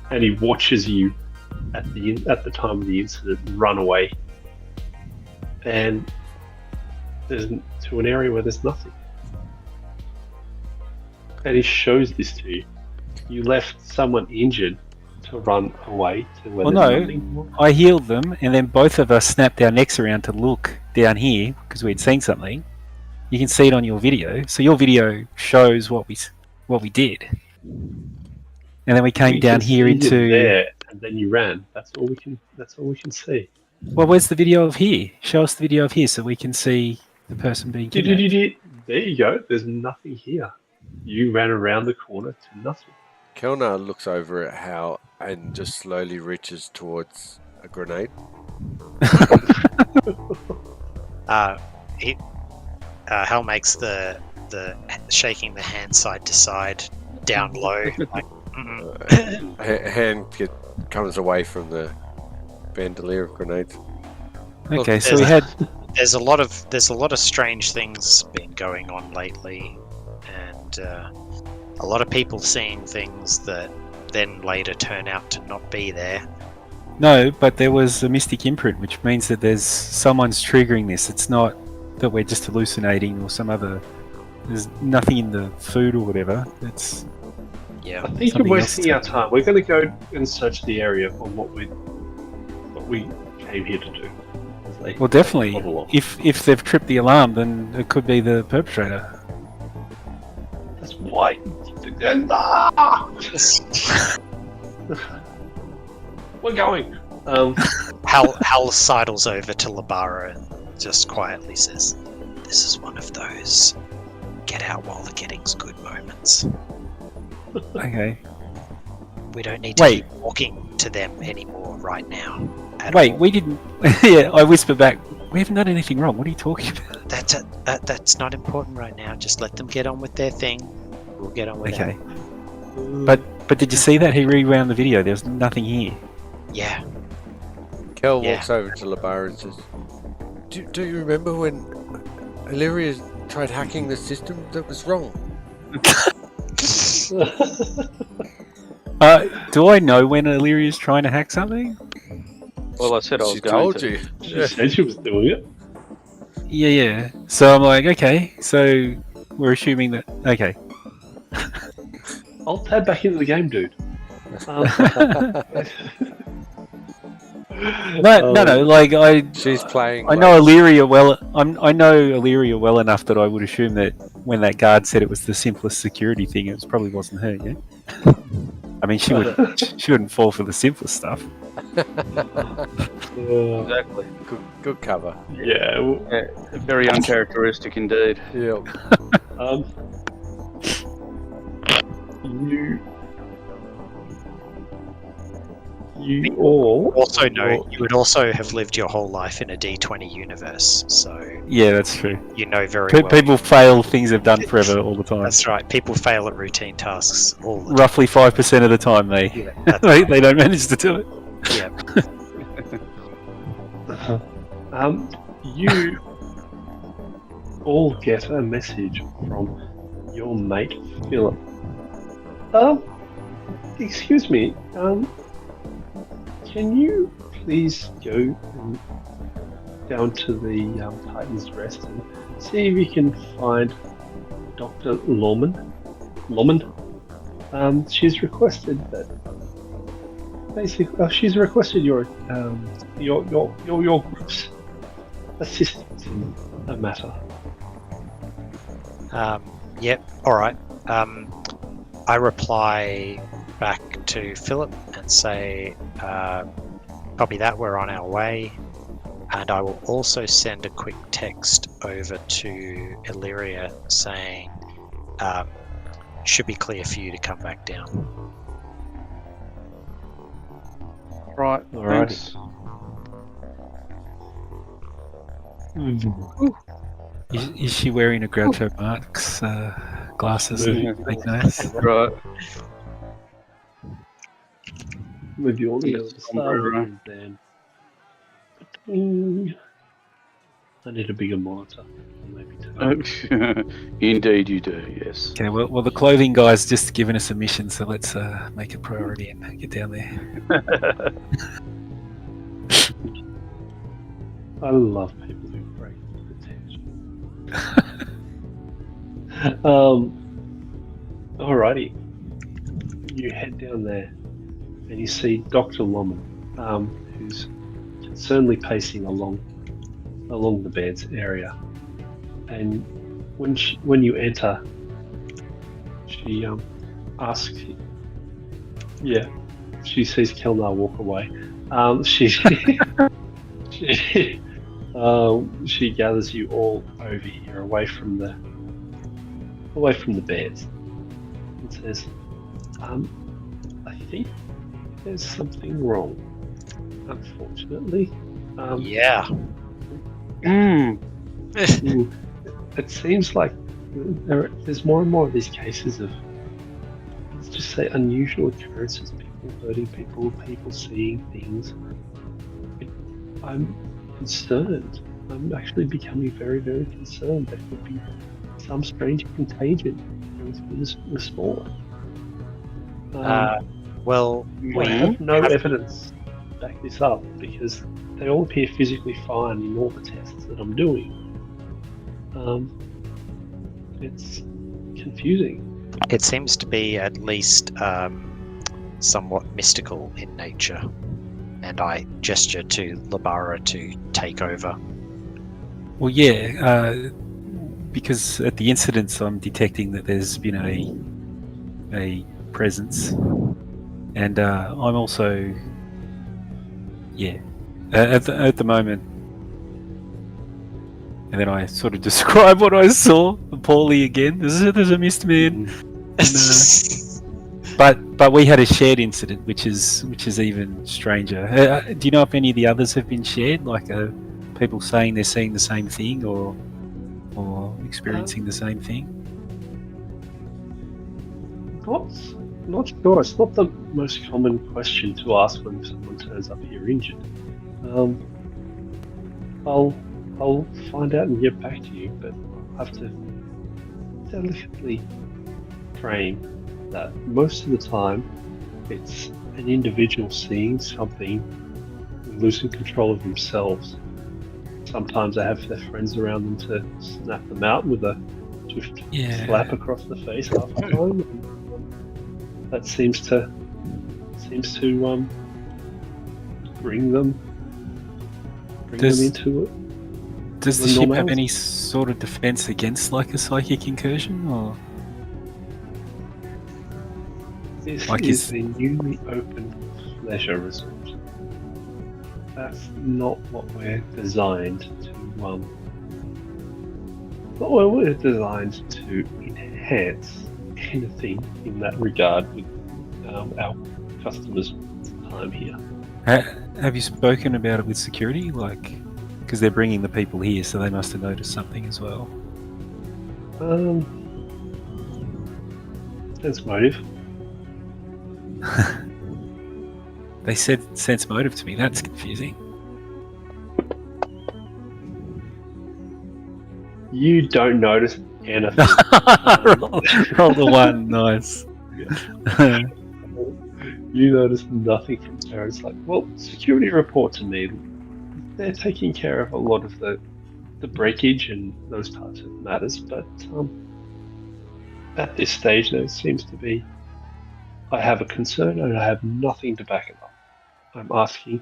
And he watches you at the time of the incident run away, and there's to an area where there's nothing. And he shows this to you. You left someone injured to run away to where Well, there's no, nothing more. I healed them, and then both of us snapped our necks around to look down here because we'd seen something. You can see it on your video. So your video shows what we did, and then we came We down can here see you into. there, and then you ran. That's all we can see. Well, where's the video of here? Show us the video of here so we can see the person being kidnapped. There you go. There's nothing here. You ran around the corner to nothing. Kelnar looks over at Hal and just slowly reaches towards a grenade. Hal makes the shaking the hand side to side, down low. Like, Hand comes away from the bandolier of grenades. Okay, Look, so we had. there's a lot of strange things been going on lately, and a lot of people seeing things that then later turn out to not be there. No, but there was a mystic imprint, which means that someone's triggering this. It's not that we're just hallucinating or some other. There's nothing in the food or whatever. It's Yeah. I think Something you're else wasting our time. We're going to go and search the area on what we came here to do. well, definitely. Follow along. If they've tripped the alarm, then it could be the perpetrator. That's why. We're going. Hal sidles over to Labara and just quietly says, "This is one of those get out while the getting's good moments. Okay. We don't need to Wait. keep walking to them anymore right now. at Wait, all. we didn't. Yeah, I whisper back. We haven't done anything wrong. What are you talking about? That's not important right now. Just let them get on with their thing. We'll get on with Okay. it. But But did you see that? He rewound the video. There's nothing here. Yeah. Kel Yeah. walks over to Labara and says, do you remember when Illyria tried hacking the system? That was wrong. Do I know when Illyria's trying to hack something? Well, I said I was She going told to. you. She said she was doing it. Yeah. So I'm like, okay. So we're assuming that. Okay. I'll tab back into the game, dude. No. Like She's playing. I know Illyria well. I know Illyria well enough that I would assume that when that guard said it was the simplest security thing, it probably wasn't her. Yeah. I mean, she wouldn't fall for the simplest stuff. Exactly. Good cover. Yeah. Very uncharacteristic indeed. Yep. You all Also know you would also have lived your whole life in a D20 universe, so Yeah, that's true. you know very well. People fail things they've done forever all the time. That's right. People fail at routine tasks all the time. Roughly 5% of the time they That's they don't manage to do it. Yeah. you all get a message from your mate Philip. Excuse me. Can you please go down to the Titan's Rest and see if you can find Dr. Lorman? She's requested that. Basically, she's requested your group's assistance in a matter. Yep. All right. I reply back to Philip and say, copy that, we're on our way. And I will also send a quick text over to Illyria saying, should be clear for you to come back down. Right. Alrighty. Thanks. Is she wearing a Groucho Marx glasses and big nose? Right. With your Yes, then between. I need a bigger monitor. Maybe two. Indeed, you do. Yes. Okay, well, the clothing guy's just given us a mission, so let's make a priority and get down there. I love people who break attention. Alrighty. You head down there and you see Dr. Lorman, who's concernedly pacing along the bed's area. And when you enter, she asks you, yeah, she sees Kelnar walk away. She gathers you all over here, away from the beds, and says, I think there's something wrong, unfortunately. Yeah. It seems like there's more and more of these cases of, let's just say, unusual occurrences, people hurting people seeing things. I'm concerned. I'm actually becoming very, very concerned. There could be some strange contagion going through the sport. Well, I have no evidence to back this up because they all appear physically fine in all the tests that I'm doing. It's confusing. it seems to be at least somewhat mystical in nature. And I gesture to Labara to take over. Well, yeah, because at the incidents I'm detecting that there's been a presence, and I'm also, yeah, at the moment. And then I sort of describe what I saw poorly again. There's a mist man. But we had a shared incident, which is even stranger. Do you know if any of the others have been shared? Like people saying they're seeing the same thing or experiencing the same thing? Not sure. It's not the most common question to ask when someone turns up here injured. I'll find out and get back to you, but I'll have to delicately frame that most of the time it's an individual seeing something and losing control of themselves. Sometimes they have their friends around them to snap them out with a swift slap across the face half the time. And that seems to bring them into it. Does the ship have any sort of defense against like a psychic incursion, or? This Like is a newly opened leisure resort. That's not what we're designed to. Not what we're designed to enhance anything in that regard with our customers' time here. Have you spoken about it with security? Like, because they're bringing the people here, so they must have noticed something as well. Sense motive. They said sense motive to me. That's confusing. You don't notice anything. Roll the one. Nice. You notice nothing from there. It's like, well, security report to me. They're taking care of a lot of the breakage and those types of matters, but at this stage there seems to be I have a concern and I have nothing to back it up. I'm asking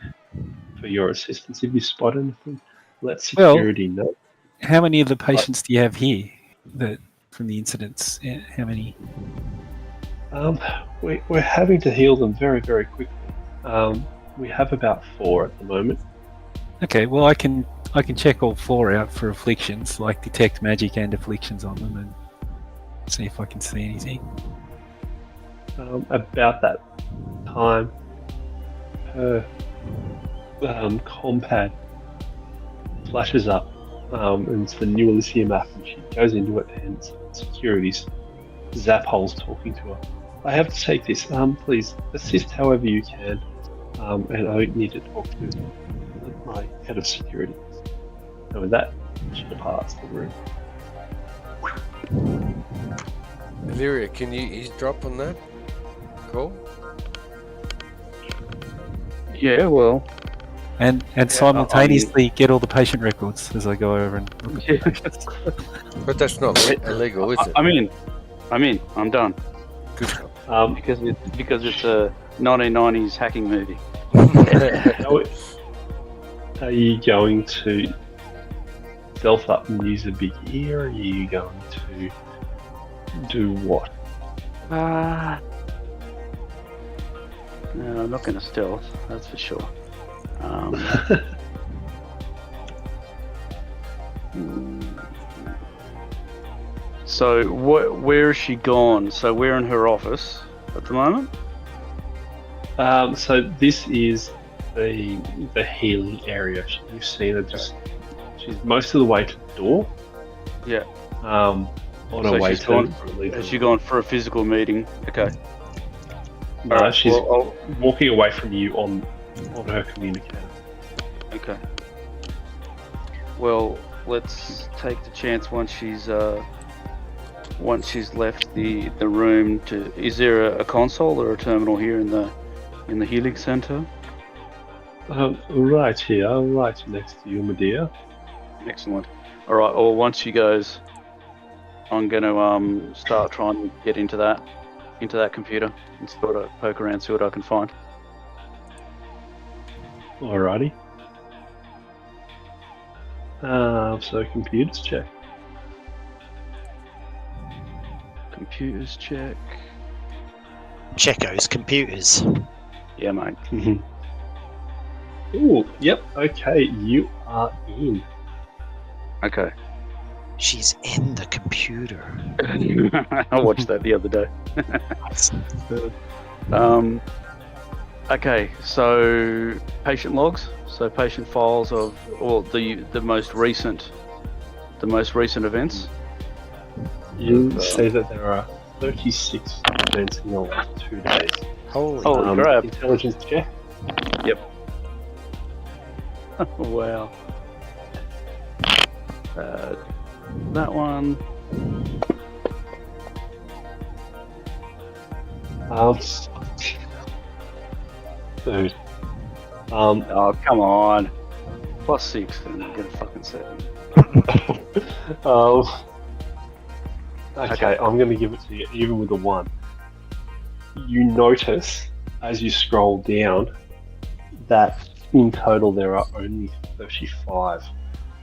for your assistance. If you spot anything, let security know. How many of the patients do you have here from the incidents? How many? We're having to heal them very, very quickly. We have about 4 at the moment. Okay, well I can check all 4 out for afflictions, like detect magic and afflictions on them, and see if I can see anything. About that time, her compad flashes up, and it's the new Elysium app, and she goes into it, and security's zap holes talking to her. I have to take this. Please assist however you can, and I need to talk to my head of security. And with that, she departs the room. Illyria, can you eavesdrop on that? Cool. Yeah, well. And simultaneously get all the patient records as I go over and look at the patients. But that's not illegal, is it? I'm done. Good job. Because it's a 1990s hacking movie. Are you going to stealth up and use a big ear, or are you going to do what? No, I'm not going to stealth, that's for sure. So, where is she gone? So, we're in her office at the moment? So this is the healing area. You've seen her she's most of the way to the door. Yeah. On her way to has she gone for a physical meeting? Okay. No, Alright, she's walking away from you on her communicator. Okay. Well, let's take the chance once she's left the room to. Is there a console or a terminal here in the healing center? Right here, right next to you, my dear. Excellent. All right. Well, once she goes, I'm going to start trying to get into that computer and sort of poke around, see what I can find. Alrighty. So computers check. Computers check. Checo's computers. Yeah, mate. Ooh, yep. Okay, you are in. Okay. She's in the computer. I watched that the other day. Okay, so patient logs, so patient files of all the most recent events. You say that there are 36 events in the last 2 days. Holy crap. Intelligence check. Wow. That one. Dude. Oh, come on. +6 and get a fucking 7. Okay, I'm going to give it to you, even with a 1. You notice, as you scroll down, that in total there are only 35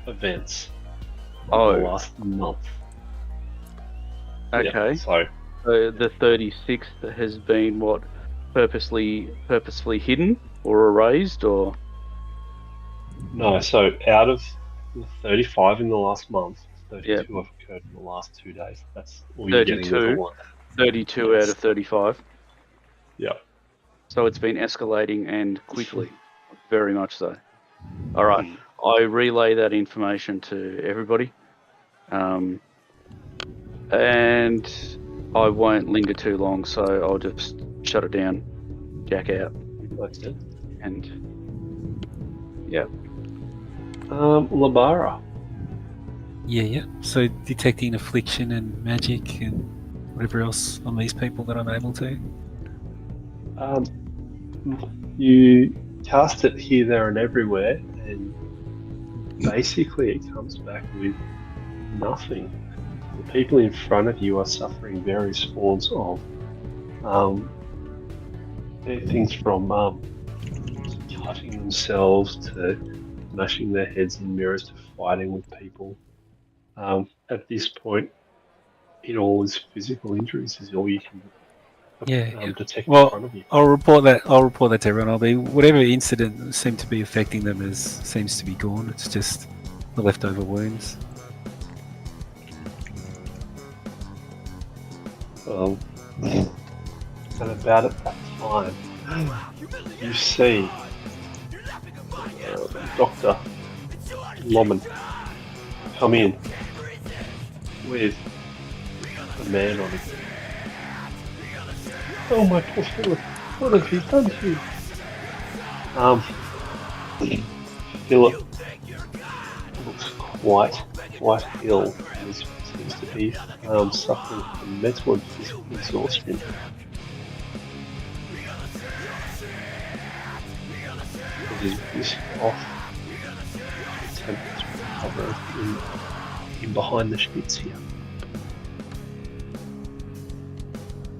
events in the last month. Okay. Yeah, so, The 36th has been what? Purposely hidden or erased, or no, so out of the 35 in the last month, 32 Yeah. have occurred in the last 2 days. That's all you're getting with a 1. 32 out of 35. Yeah. So it's been escalating and quickly, very much so. All right, I relay that information to everybody, and I won't linger too long. So I'll just shut it down, jack out, Okay. and yeah. Labara. Yeah. So detecting affliction and magic and whatever else on these people that I'm able to. You cast it here, there, and everywhere, and basically it comes back with nothing. The people in front of you are suffering various forms of things from cutting themselves to smashing their heads in mirrors to fighting with people. At this point, it all is physical injuries is all you can detect in front of you. I'll report that to everyone. I'll be whatever incident seemed to be affecting them seems to be gone. It's just the leftover wounds. And about at that time, you see Dr. Lomond come in with a man on him. Oh my poor Philip, what have you done to you? Philip looks quite ill. He seems to be suffering from mental and physical exhaustion. He is whisked off to attempt to recover in behind the Spitz here.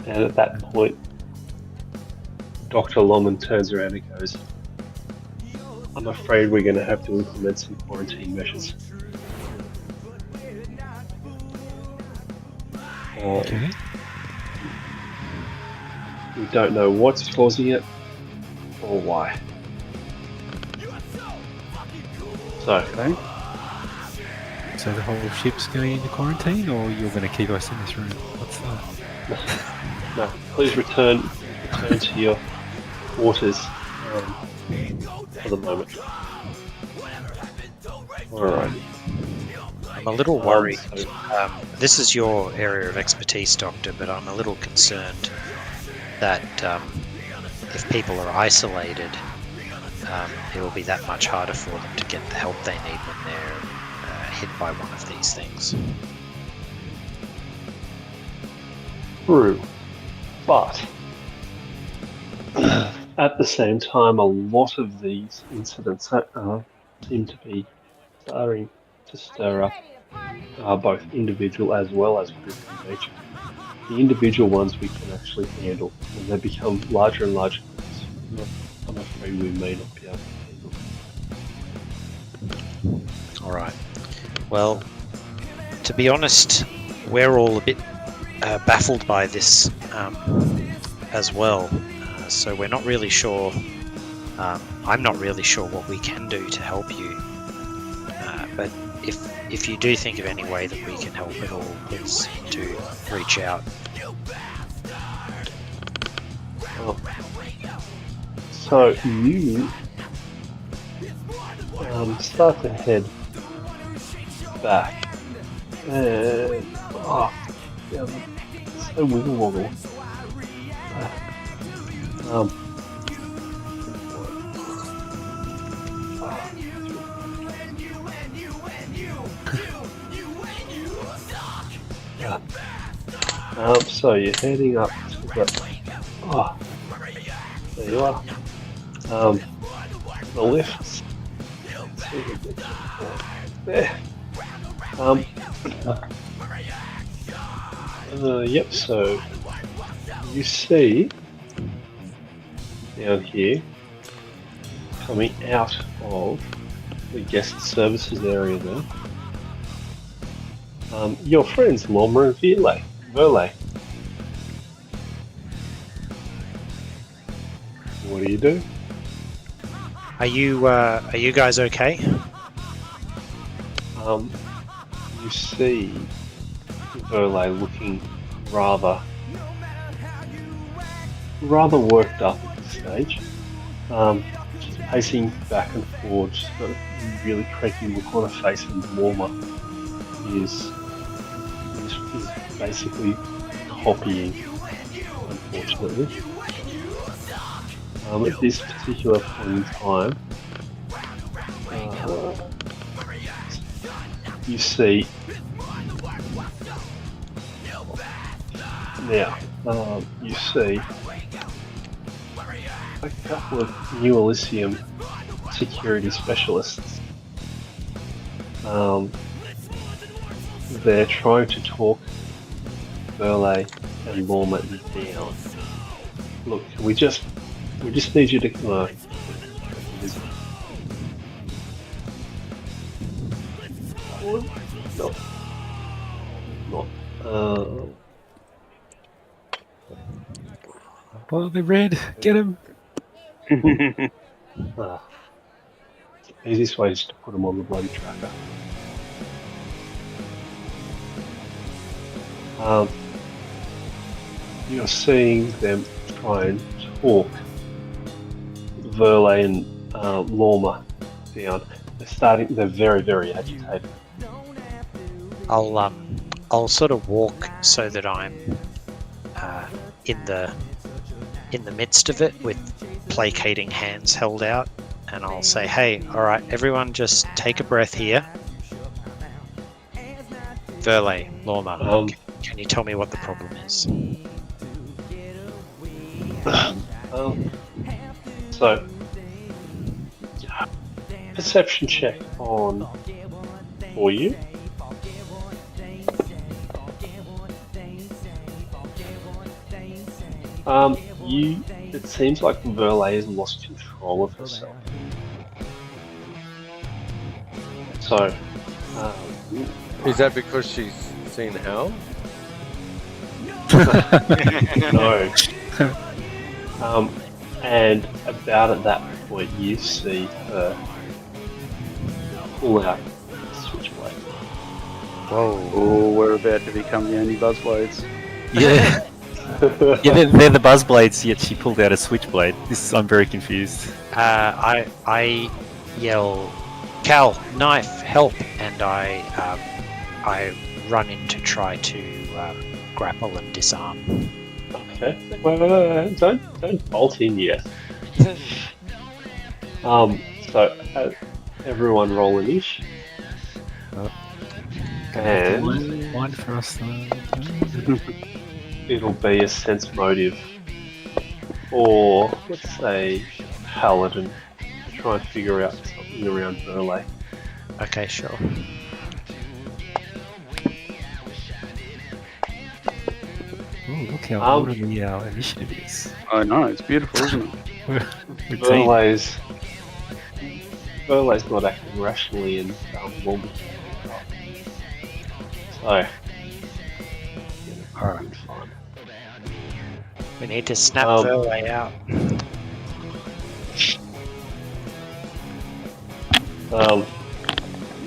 And at that point, Dr. Lomond turns around and goes, I'm afraid we're going to have to implement some quarantine measures. Okay. We don't know what's causing it or why. So, So the whole ship's going into quarantine, or you're going to keep us in this room? What's that? no, please return to your quarters for the moment. Alright. I'm a little worried. This is your area of expertise, Doctor, but I'm a little concerned that if people are isolated, it'll be that much harder for them to get the help they need when they're hit by one of these things. True. But at the same time, a lot of these incidents seem to be starting to stir up both individual as well as group engagement. The individual ones we can actually handle. When they become larger and larger groups, I'm afraid we may not be able to handle. Alright. Well, to be honest, we're all a bit baffled by this as well. So we're not really sure. I'm not really sure what we can do to help you. But if you do think of any way that we can help at all, please do reach out. So you start to head back and down the so wiggle woggle. So you're heading up to the. Oh, there you are. The lifts. There. Yep. So you see down here, coming out of the guest services area there, your friends Lorma and Verley. What do you do? Are you guys okay? You see Verley looking rather worked up at this stage. She's pacing back and forth. She's got a really creepy look on her face, and Lorma is basically copying, unfortunately. At this particular point in time, you see now, you see a couple of New Elysium security specialists. They're trying to talk Verley and Lorma down. Look, we just need you to Well, they're red. Get him. Easiest way is to put them on the bloody tracker. You're seeing them try and talk Verley and Lorma down. They're very, very agitated. I'll sort of walk so that I'm in the midst of it with placating hands held out, and I'll say, "Hey, all right, everyone, just take a breath here. Verley, Lorma, can you tell me what the problem is?" So, perception check for you. It seems like Verley has lost control of herself. So, Is that because she's seen Hal? no. And about at that point, you see her pull out the switchblade. Whoa. Oh, we're about to become the only Buzzblades. Yeah. Yeah, they're the Buzzblades, yet she pulled out a switchblade. I'm very confused. I yell, "Cal, knife, help!" and I run in to try to grapple and disarm. Okay. Well, don't bolt in yet. So everyone roll an ish. And One for us though. it'll be a sense motive, or let's say paladin, to try and figure out something around Verley. Okay, sure. Ooh, look how orderly our initiative is. I know, it's beautiful, isn't it? Verley's not acting rationally and Lorma. So, Alright. We need to snap Verley out.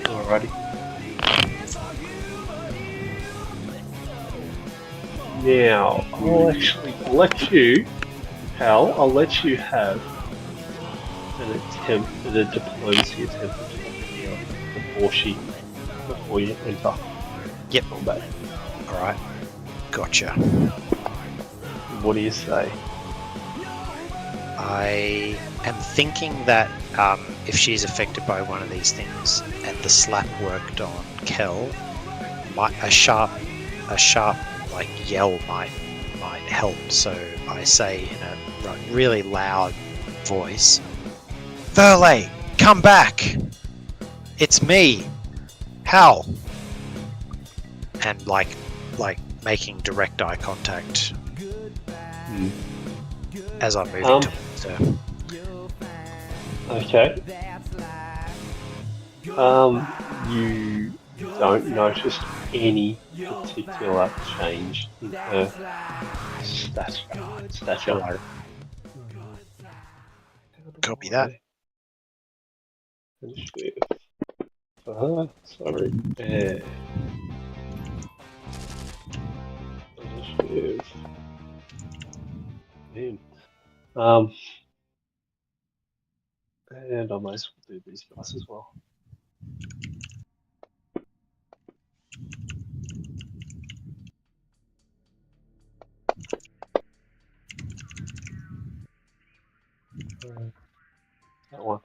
Alrighty. Now, I'll actually let you, Hal, I'll let you have an attempt at a diplomacy attempt before you enter Yep. combat. Alright. Gotcha. What do you say? I am thinking that if she's affected by one of these things and the slap worked on Kel, a sharp like yell might help. So I say in a really loud voice, "Verle, come back! It's me, Hal!" And like making direct eye contact as I'm moving towards her. Okay. You don't notice any particular change in her stature. Copy that. Initiative for her. Sorry. Initiative. In. And I might as well do these guys as well. That one.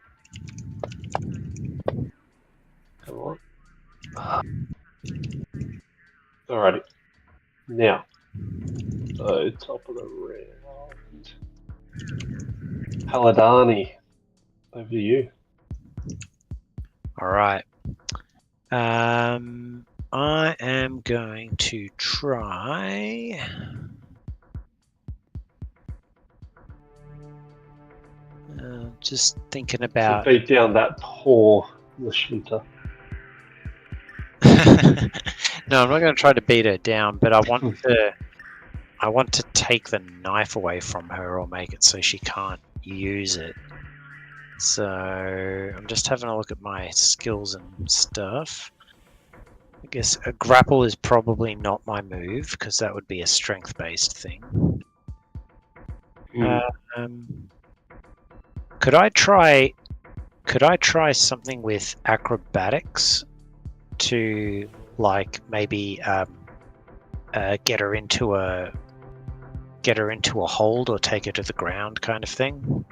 Come on. Alrighty. Now, so top of the round. Paladani, over to you. All right. I am going to try. Just thinking To about. beat down that poor Lashunta. No, I'm not going to try to beat her down, but I want to take the knife away from her or make it so she can't use it. So I'm just having a look at my skills and stuff. I guess a grapple is probably not my move because that would be a strength-based thing. Could I try something with acrobatics to like maybe get her into a hold or take her to the ground kind of thing?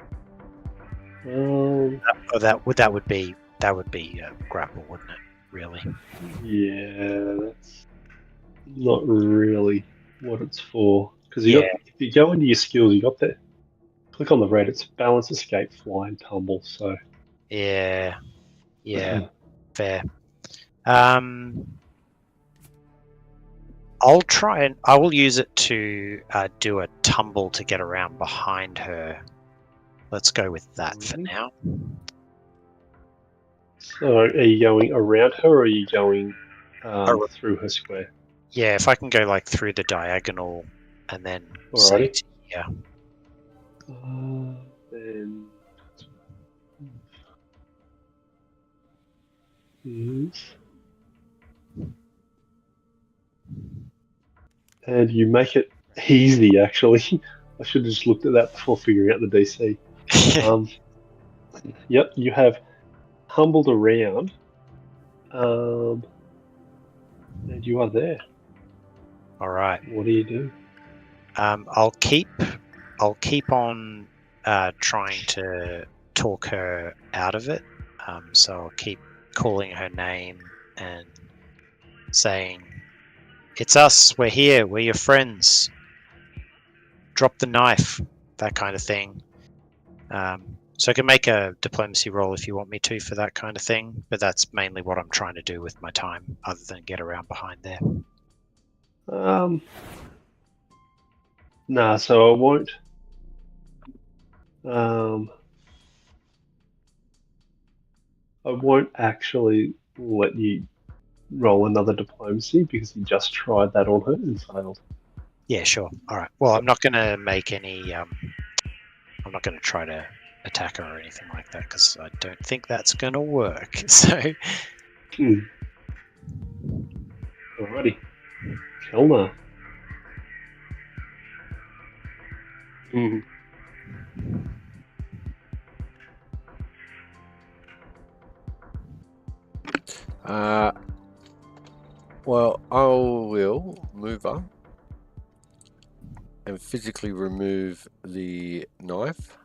Or that would be grapple, wouldn't it? Really? Yeah, that's not really what it's for. Because Yeah. if you go into your skills, you got that. Click on the red. It's balance, escape, fly, and tumble. So Yeah. Fair. I will use it to do a tumble to get around behind her. Let's go with that for now. So are you going around her, or are you going through her square? Yeah, if I can go like through the diagonal and then say Alrighty. yeah. Then is, and you make it easy. Actually, I should have just looked at that before figuring out the DC. Yep, you have tumbled around, and you are there. All right. What do you do? I'll keep on trying to talk her out of it. So I'll keep calling her name and saying, "It's us. We're here. We're your friends. Drop the knife." That kind of thing. So I can make a diplomacy roll if you want me to for that kind of thing, but that's mainly what I'm trying to do with my time, other than get around behind there. Nah, so I won't. I won't actually let you roll another diplomacy because you just tried that on her and failed. Yeah, sure. All right. Well, I'm not going to make any. I'm not going to try to attack her or anything like that because I don't think that's going to work. So. Alrighty. Kelna. Well, I will move up and physically remove the knife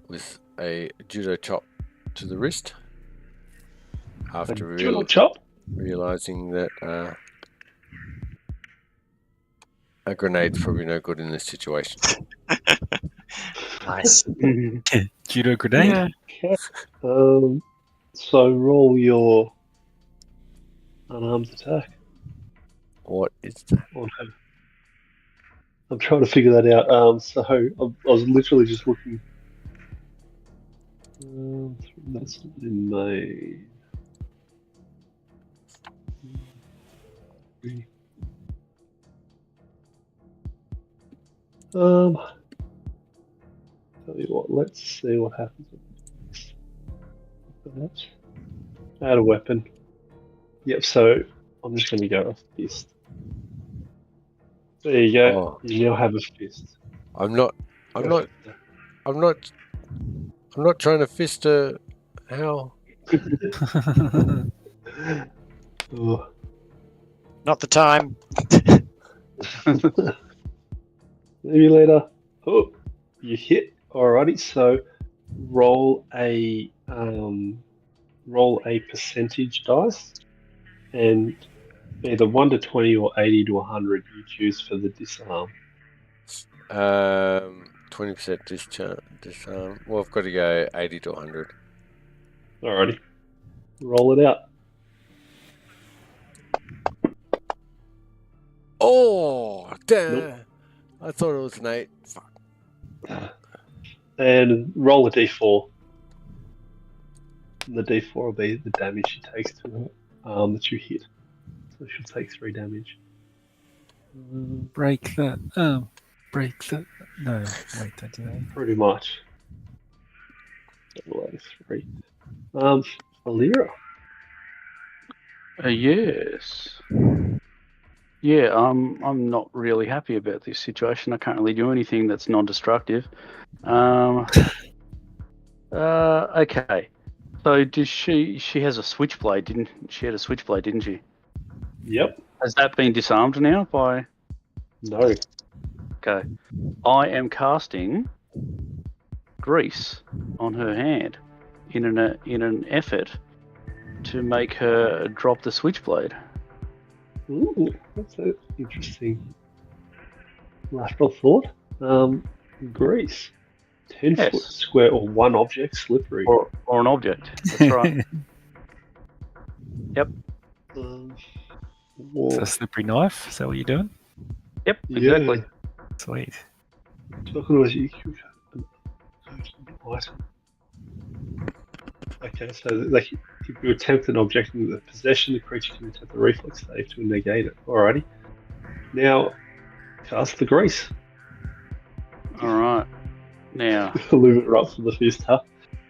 with a judo chop to the wrist. After Judo chop. realizing that a grenade's probably no good in this situation. Nice. Judo grenade. Yeah. Okay. So roll your unarmed attack. What is that? On her. I'm trying to figure that out. So I was literally just looking. That's in my. Tell you what. Let's see what happens. Add a weapon. Yep. So I'm just going to go a fist. There you go. Oh. You now have a fist. I'm not trying to fist her. How? Oh. Not the time. Maybe later. Oh, you hit. Alrighty. So roll a percentage dice, and either 1 to 20 or 80 to 100 you choose for the disarm. 20% disarm. Well, I've got to go 80 to 100. Alrighty. Roll it out. Oh, damn! Nope. I thought it was an 8. Fuck. And roll a d4. And the d4 will be the damage she takes to her that you hit. So she'll take 3 damage. Break that. Break that. No, wait, don't do that. Pretty much. Double 3. Alira. Yes. Yeah, I'm not really happy about this situation. I can't really do anything that's non-destructive. Okay. So does she has a switchblade, didn't she? Had a switchblade, didn't she? Yep. Has that been disarmed now by? No. Okay. I am casting grease on her hand in an effort to make her drop the switchblade. Ooh, that's an interesting lateral thought. Grease. 10 Yes. foot square or one object slippery. Or an object. That's right. Whoa. So slippery knife. Is that what you're doing? Yep, exactly. Sweet. Talking about you. Okay, so like if you attempt an object in the possession, the creature can attempt a reflex save to negate it. Alrighty. Now, cast the grease. All right. Now. Leave it right for the fist, huh?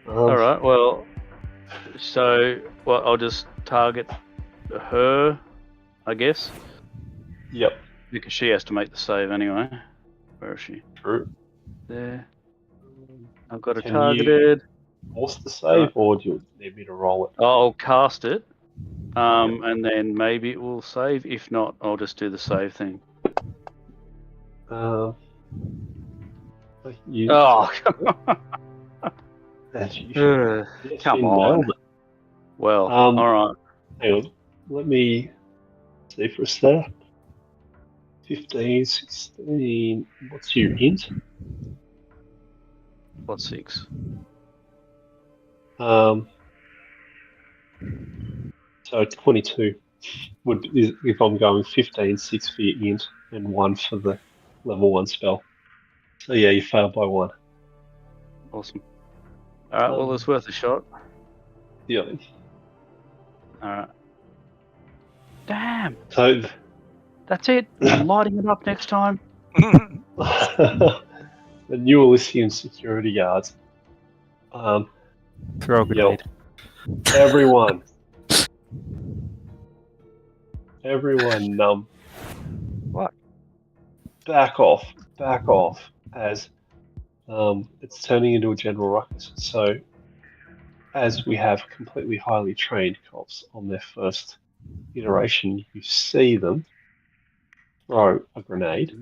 All right. Well, I'll just target her, I guess. Yep. Because she has to make the save anyway. Where is she? True. There. I've got her Can targeted. Force the save, or do you need me to roll it? I'll cast it, and then maybe it will save. If not, I'll just do the save thing. You, Oh, come on. Well, all right. Hang on. Let me see for a start. 15, 16. What's your int? What 6? So 22 is if I'm going 15, 6 for your int, and 1 for the level 1 spell. So yeah, you failed by 1. Awesome. All right. Well, it's worth a shot. Yeah. All right. Damn. So That's it. I'm lighting it up next time. the new Elysian security guards. Throw a grenade. Everyone, What? Back off, as it's turning into a general ruckus. So, as we have completely highly trained cops on their first iteration, you see them throw a grenade.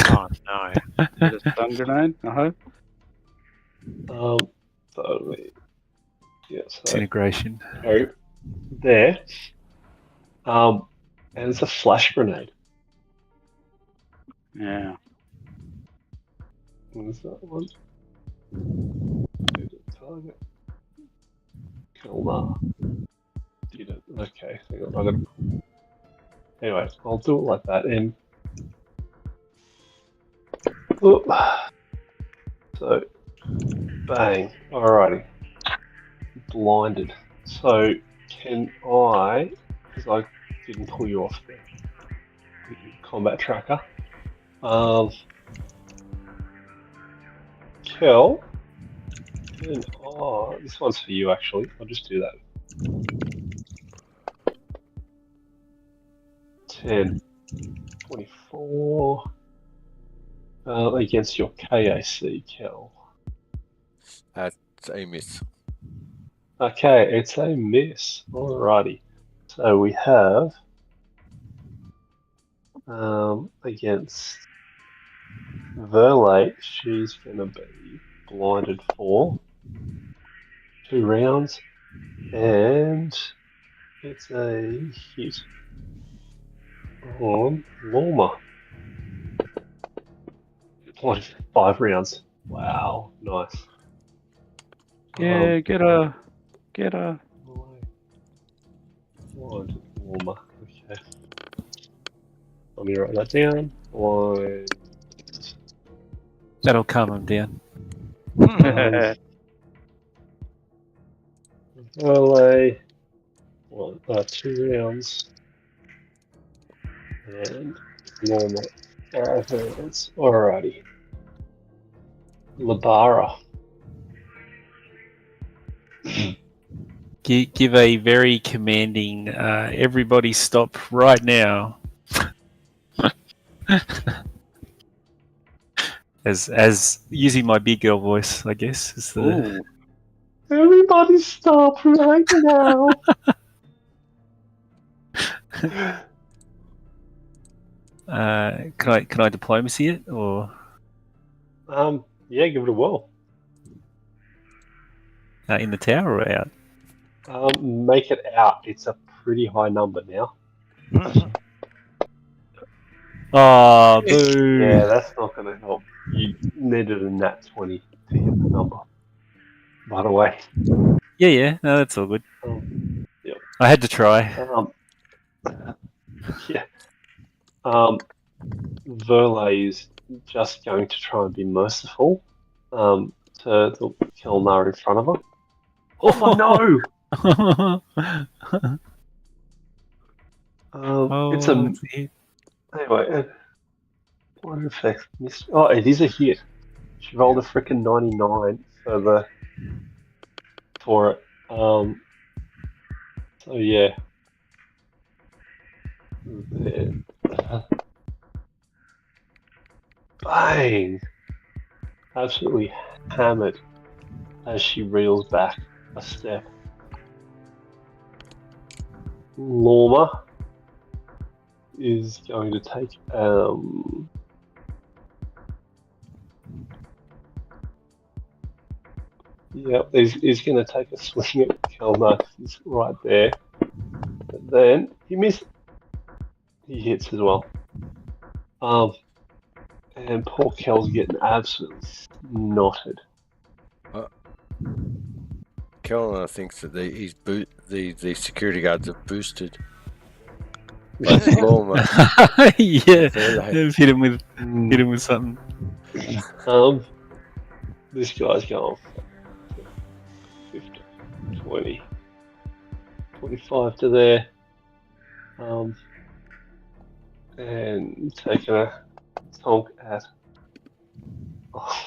Oh no. Is it a stun grenade? I hope. So yeah, so Disintegration. go there. And it's a flash grenade. Yeah. What is that one? Target. Kilmar. Did it. Okay, hang on. I gotta. Anyway, I'll do it like that. And so, bang. Alrighty. Blinded. So, can I? Because I didn't pull you off the combat tracker. Kel. And this one's for you actually. I'll just do that. 10, 24 against your KAC, Kel. That's a miss. Okay, it's a miss. Alrighty. So we have against Verlate, she's going to be blinded for 2 rounds, and it's a hit on Lorma. Blinded for 5 rounds. Wow, nice. Yeah, get her. Blinded Lorma. Okay. Let me write that down. Blind. That'll calm him down. Relay. 2 rounds. And normal. Alrighty. Labara. Give a very commanding, everybody stop right now. as using my big girl voice, I guess. Is the... Ooh. Everybody stop right now. Can I diplomacy it or Yeah, give it a whirl. in the tower or out? Make it out. It's a pretty high number now. Oh, boo! Yeah, that's not going to help. You needed a nat 20 to hit the number. By the way. Yeah. No, that's all good. Yep. I had to try. Yeah. Verlay is just going to try and be merciful to the Kelnar in front of her. Oh no! It's a hit. anyway. What effect? Oh, it is a hit. She rolled a frickin' 99 for it. So yeah. Bang! Absolutely hammered as she reels back a step. Lorma is going to take yep, he's going to take a swing at Kelnar. He's right there. But then he missed. He hits as well. And poor Kel's getting absolutely knotted. Kellner thinks that the security guards have boosted. Like Lorma. Yeah, hit him with something. This guy's going 50, 20, 25 to there. And taking a tonk at. Oh.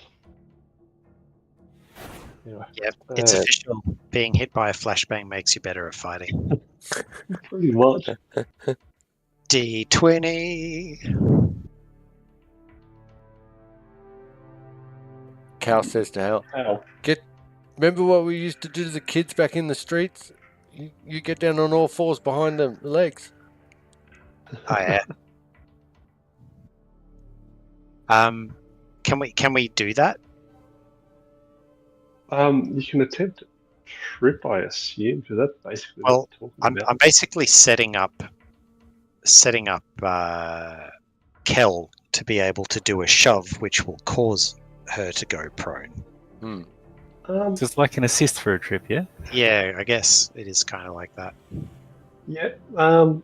Anyway, Yep, it's official. Being hit by a flashbang makes you better at fighting. pretty much. D20. Cal says to Hal, Ow. remember what we used to do to the kids back in the streets? You get down on all fours behind the legs. Oh, yeah. Can we do that? You can attempt trip, I assume, because that's basically Well, what we're talking about. I'm basically setting up Kel to be able to do a shove, which will cause her to go prone. Just like an assist for a trip, yeah? Yeah, I guess it is kind of like that. Yeah. I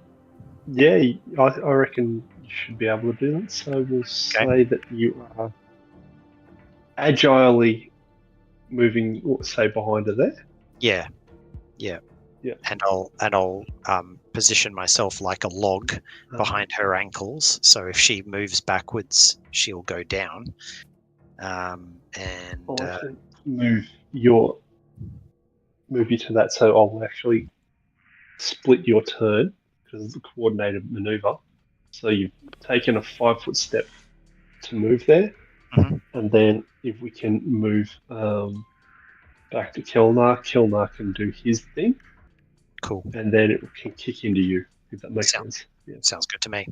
reckon you should be able to do that. So we'll say that you are agilely moving, say, behind her there. Yeah. Yeah. And I'll position myself like a log behind her ankles, so if she moves backwards, she'll go down. I can move you to that, so I'll actually split your turn because it's a coordinated maneuver. So you've taken a 5-foot step to move there, and then if we can move back to Kilnar can do his thing. Cool. And then it can kick into you, if that makes sense. Yeah. Sounds good to me.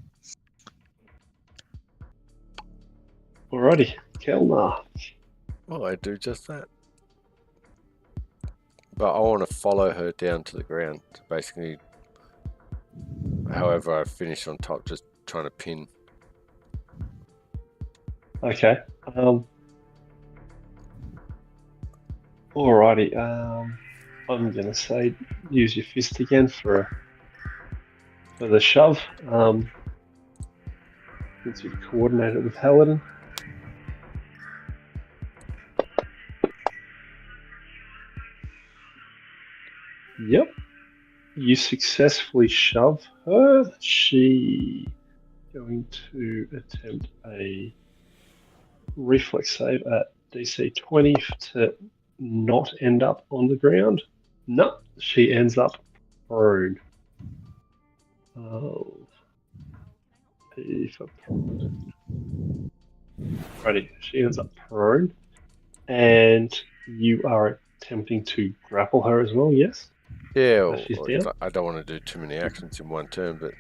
Alrighty, Kilnar. Well, I do just that. But I want to follow her down to the ground. Basically, however I finish on top, just trying to pin. Okay. Alrighty. I'm going to say use your fist again for the shove. Since you've coordinated with Haladin. Yep. You successfully shove her. She going to attempt a reflex save at DC 20 to not end up on the ground. No, she ends up prone. Oh. Righty, she ends up prone. And you are attempting to grapple her as well, yes? Yeah, she's down? I don't want to do too many actions in one turn, but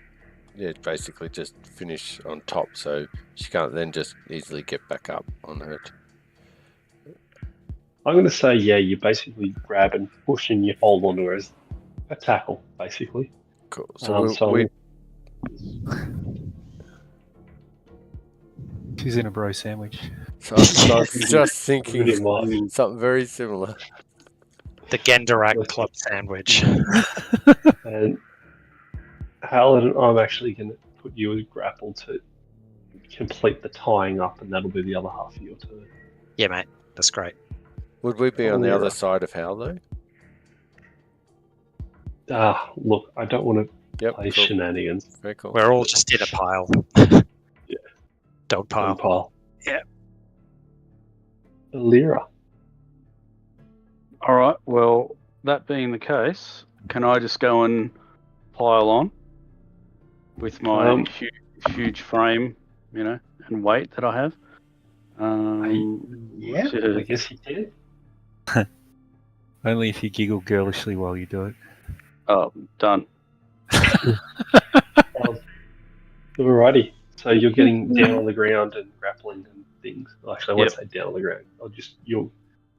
yeah, basically just finish on top so she can't then just easily get back up on her. I'm going to say, yeah, you basically grab and push and you hold onto her as a tackle, basically. Cool. So She's in a bro sandwich. So I was just thinking something very similar. The Genderak Club sandwich. And Haladin, I'm actually going to put you as grapple to complete the tying up, and that'll be the other half of your turn. Yeah, mate. That's great. Would we be on the other side of Hal, though? Look, I don't want to play shenanigans. Very cool. We're all just in a pile. Yeah. Dog pile. Yeah. Lyra. All right. Well, that being the case, can I just go and pile on with my huge frame, and weight that I have? Yeah, I guess you can. Only if you giggle girlishly while you do it. Oh, done. Alrighty. So you're getting down on the ground and grappling and things. Actually, I won't say down on the ground. You'll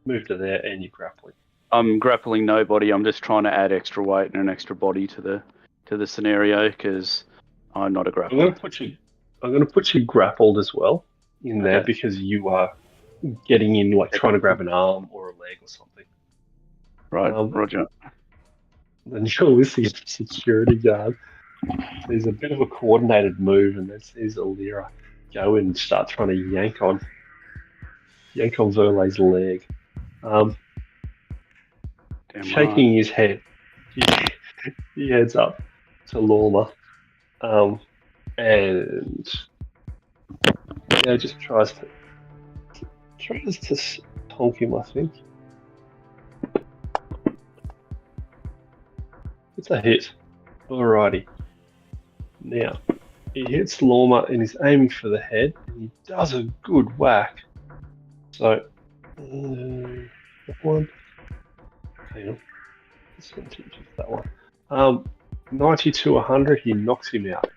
move to there and you're grappling. I'm grappling nobody. I'm just trying to add extra weight and an extra body to the scenario because I'm not a grappler. I'm going to put you grappled as well in there because you are getting in, like trying to grab an arm or a leg or something. Right, Roger. Then you're listening to the security guard. There's a bit of a coordinated move, and then sees Lyra go and start trying to yank on Verlei's leg. Shaking his head, he heads up to Lorma, and just tries to tonk him, I think. It's a hit. Alrighty. Now, he hits Lorma and he's aiming for the head, and he does a good whack. So, that one. Hang on. Let's continue with that one. 90 to 100, he knocks him out.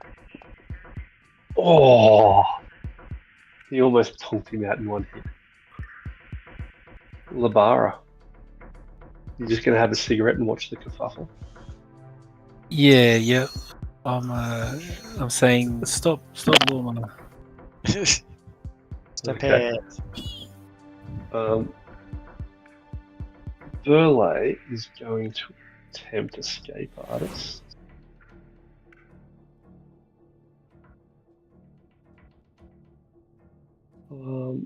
Oh! He almost tonked him out in one hit. Labara. You're just going to have a cigarette and watch the kerfuffle? Yeah. I'm saying stop, Lorma. Step Okay. it. Burley is going to attempt escape artist. So,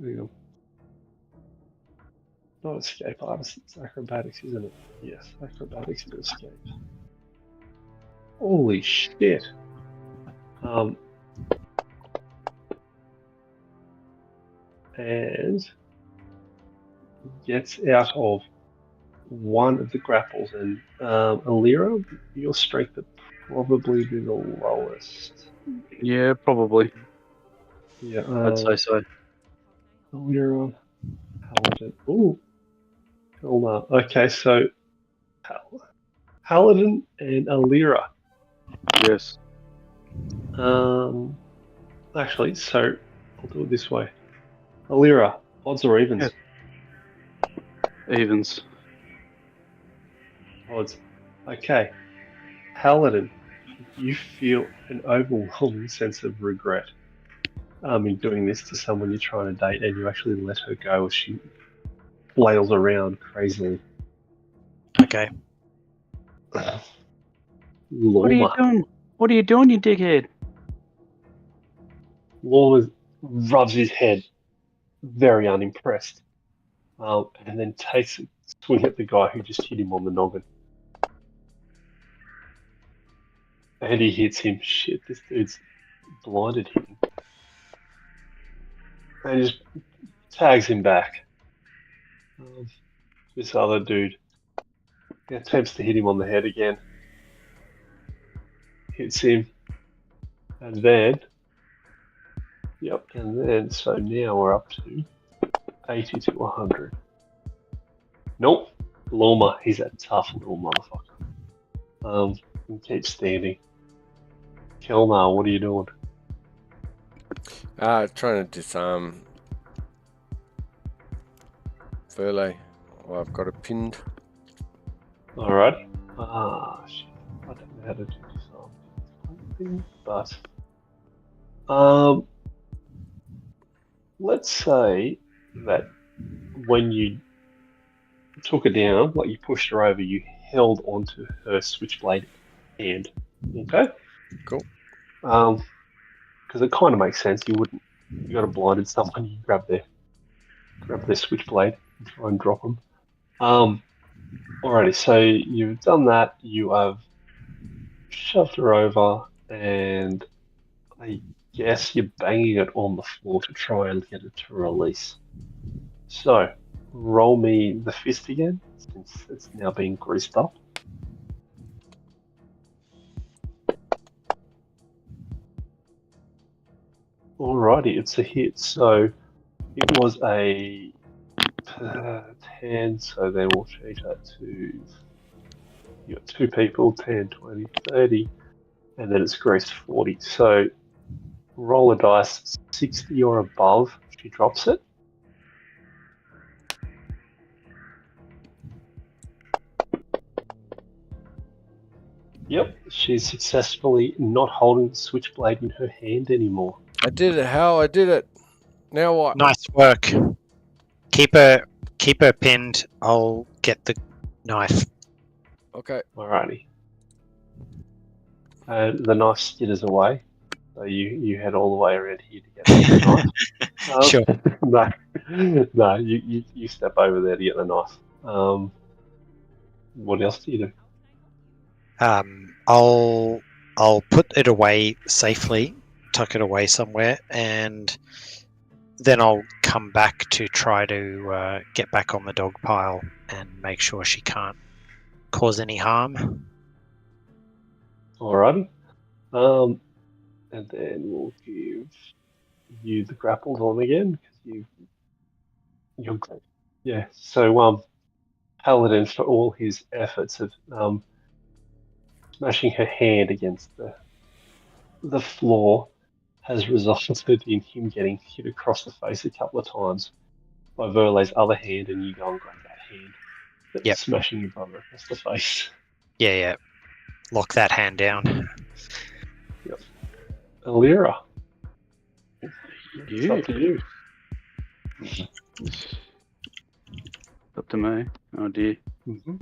hang on. Not escape artist, it's acrobatics, isn't it? Yes, acrobatics to escape. Holy shit. And gets out of one of the grapples, and Alira, your strength would probably be the lowest. Yeah, probably. Yeah, I'd say so. Alira, Paladin. Ooh, hell no. Okay, so Paladin and Alira. Yes. Actually, so I'll do it this way. Alira, odds or evens? Yeah. Evens. Odds. Okay. Paladin, you feel an overwhelming sense of regret in doing this to someone you're trying to date, and you actually let her go as she flails around crazily. Okay. What are you Lorma. doing? What are you doing, you dickhead? Lorma rubs his head, very unimpressed, and then takes a swing at the guy who just hit him on the noggin. And he hits him. Shit, this dude's blinded him. And just tags him back. This other dude attempts to hit him on the head again. Hits him. And then, so now we're up to 80 to 100. Nope. Lorma, he's a tough little motherfucker. And keeps standing. Kelnar, what are you doing? Trying to disarm Verley. Well, I've got it pinned. Alright. Shit. I don't know how to do disarm, but let's say that when you took her down, like you pushed her over, you held onto her switchblade hand. Okay? Cool. Because it kind of makes sense. You got a blinded someone, you grab their switchblade and try and drop them. Alrighty, so you've done that. You have shoved her over, and I guess you're banging it on the floor to try and get it to release. So, roll me the fist again, since it's now being greased up. Alrighty, it's a hit. So, it was a 10, so then we'll change that to, you got 2 people, 10, 20, 30, and then it's greased 40. So, roll a dice, 60 or above, she drops it. Yep, she's successfully not holding the switchblade in her hand anymore. I did it, Hal. I did it. Now what? Nice work. Keep her pinned. I'll get the knife. Okay. Alrighty. The knife skitters away, so you head all the way around here to get the knife. Sure. No, you step over there to get the knife. What else do you do? I'll put it away safely, tuck it away somewhere, and then I'll come back to try to get back on the dog pile and make sure she can't cause any harm. Alrighty. And then we'll give you the grapples on again because you're great. Yeah. So Paladin, for all his efforts of smashing her hand against the floor, has resulted in him getting hit across the face a couple of times by Verley's other hand, and you go and grab that hand that's Yep. smashing your brother across the face. Yeah. Lock that hand down. Alira, it's up to you. Up to me. Oh dear. Mm-hmm.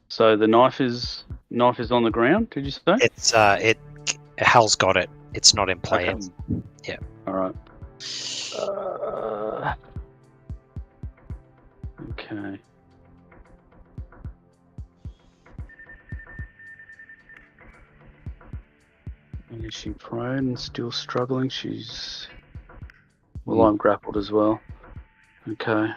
So the knife is on the ground. Did you say? It's Hal's got it. It's not in play. Okay. Yeah. All right. Okay. And is she prone and still struggling? She's. Well, I'm grappled as well. Okay.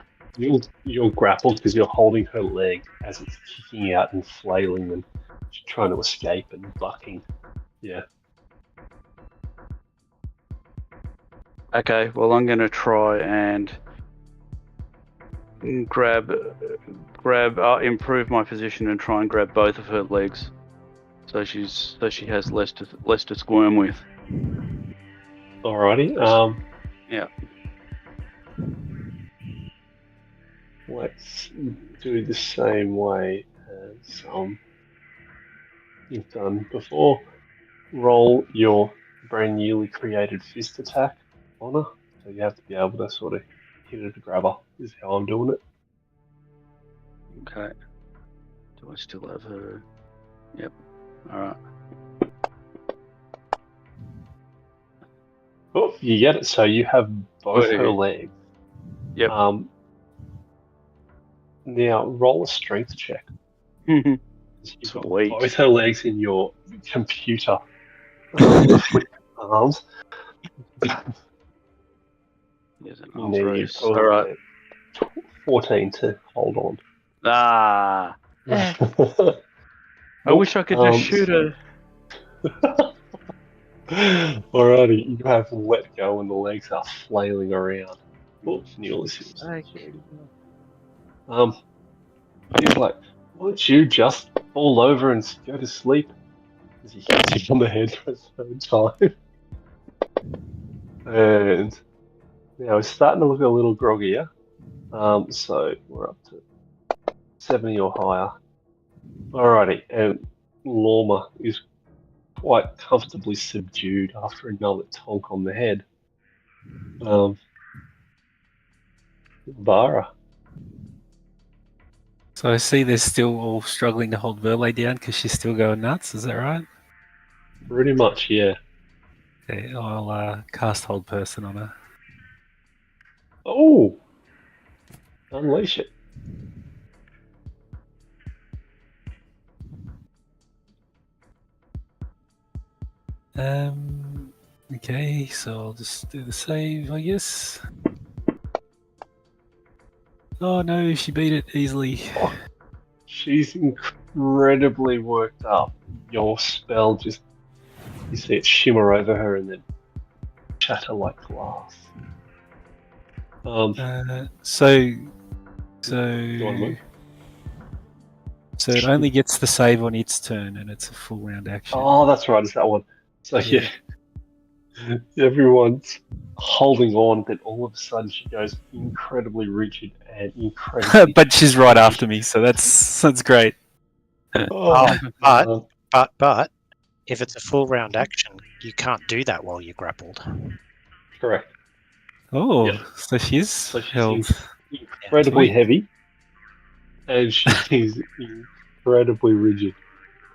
You're grappled because you're holding her leg as it's kicking out and flailing and she's trying to escape and bucking. Yeah. Okay. Well, I'm going to try and improve my position and try and grab both of her legs, so she has less to squirm with. Alrighty. Yeah. Let's do the same way as you've done before. Roll your brand newly created fist attack on her. So you have to be able to sort of hit her to grab her, is how I'm doing it. Okay. Do I still have her? Yep. All right. Oh, you get it. So you have both her legs. Yep. Now roll a strength check. You've got Sweet. both her legs in your computer arms. There's an And arms then race. you've got All right. 14 to hold on. Ah. I wish I could just shoot her. Alrighty, you have let go and the legs are flailing around. Oops, Ulysses. He's like, why don't you just fall over and go to sleep? As he hits you on the head for a third time. And now it's starting to look a little groggier. So we're up to 70 or higher. Alrighty, and Lorma is quite comfortably subdued after another tonk on the head. Vara. So I see they're still all struggling to hold Verley down because she's still going nuts. Is that right? Pretty much, yeah. Okay, I'll cast Hold Person on her. Oh! Unleash it. Okay, so I'll just do the save, I guess. Oh no, she beat it easily. Oh, she's incredibly worked up. Your spell just, you see it shimmer over her and then shatter like glass. So Go on, Luke. So it only gets the save on its turn, and it's a full round action. Oh, that's right, it's that one. So yeah, everyone's holding on, then all of a sudden she goes incredibly rigid and incredibly. But she's right after me, so that's great. But if it's a full round action, you can't do that while you're grappled. Correct. Oh, Yep. so she's held. Incredibly heavy, and she's incredibly rigid.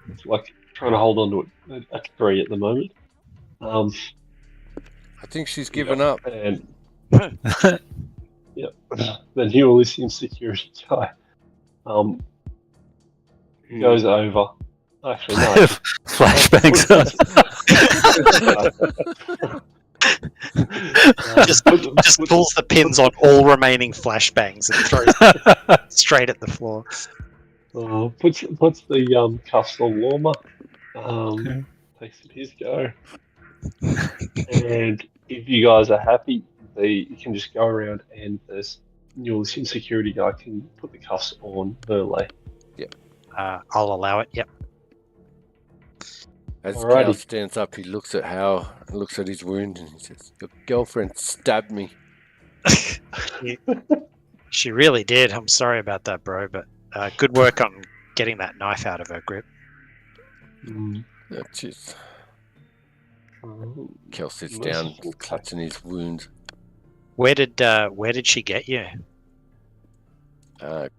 It's like trying to hold on to it at 3 at the moment. I think she's given up. And yep, the new Elysium security guy goes over. Actually, no. Flashbangs. Just pulls the pins on all remaining flashbangs and throws it straight at the floor. Puts the cuffs on Lorma. Takes his go. And if you guys are happy, you can just go around and this new security guy can put the cuffs on Verley. Yep. I'll allow it. Yep. As Alrighty. Cal stands up, he looks at his wound, and he says, "Your girlfriend stabbed me." She really did. I'm sorry about that, bro, but good work on getting that knife out of her grip. Jeez. Um, Cal sits merciful down, clutching his wounds. Where did she get you? I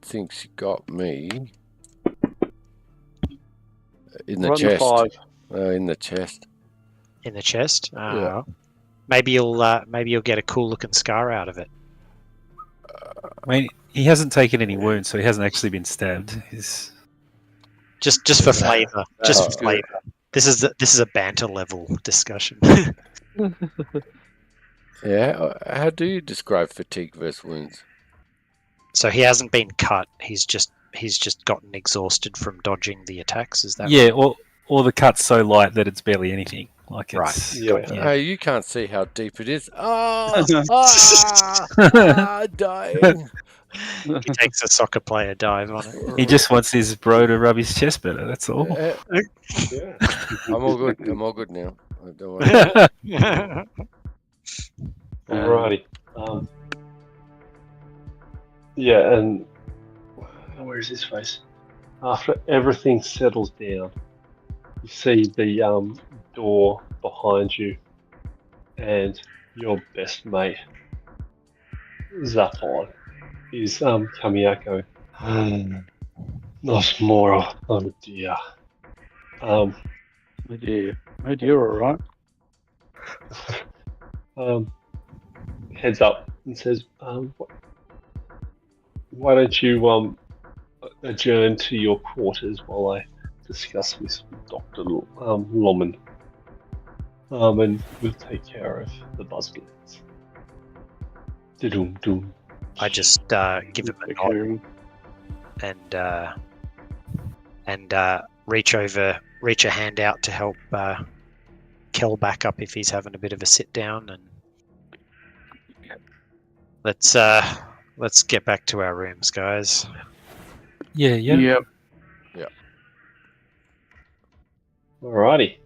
think she got me in the Right in the chest. five. In the chest. In the chest? Yeah. Maybe you'll get a cool looking scar out of it. I mean, he hasn't taken any wounds, so he hasn't actually been stabbed. He's... Just for flavour. Just That's for flavour. This is a banter level discussion. Yeah. How do you describe fatigue versus wounds? So he hasn't been cut. He's just gotten exhausted from dodging the attacks. Is that Yeah, right? or the cut's so light that it's barely anything. Like Right. it's Yeah. Hey, you can't see how deep it is. Dying. He takes a soccer player dive on it. He just wants his bro to rub his chest better. That's all. Yeah. I'm all good. I'm all good now. Don't worry. Alrighty. Yeah, and where's his face? After everything settles down, you see the door behind you, and your best mate, Zapon, is coming out going, not more. Oh dear. Oh dear. Oh dear, all right. Heads up and says, why don't you adjourn to your quarters while I discuss this with Dr. Loman, and we'll take care of the buzzblades. Doom. I just give him a nod and reach a hand out to help Kel back up if he's having a bit of a sit down, and let's get back to our rooms, guys. Yeah. Yep. Alrighty.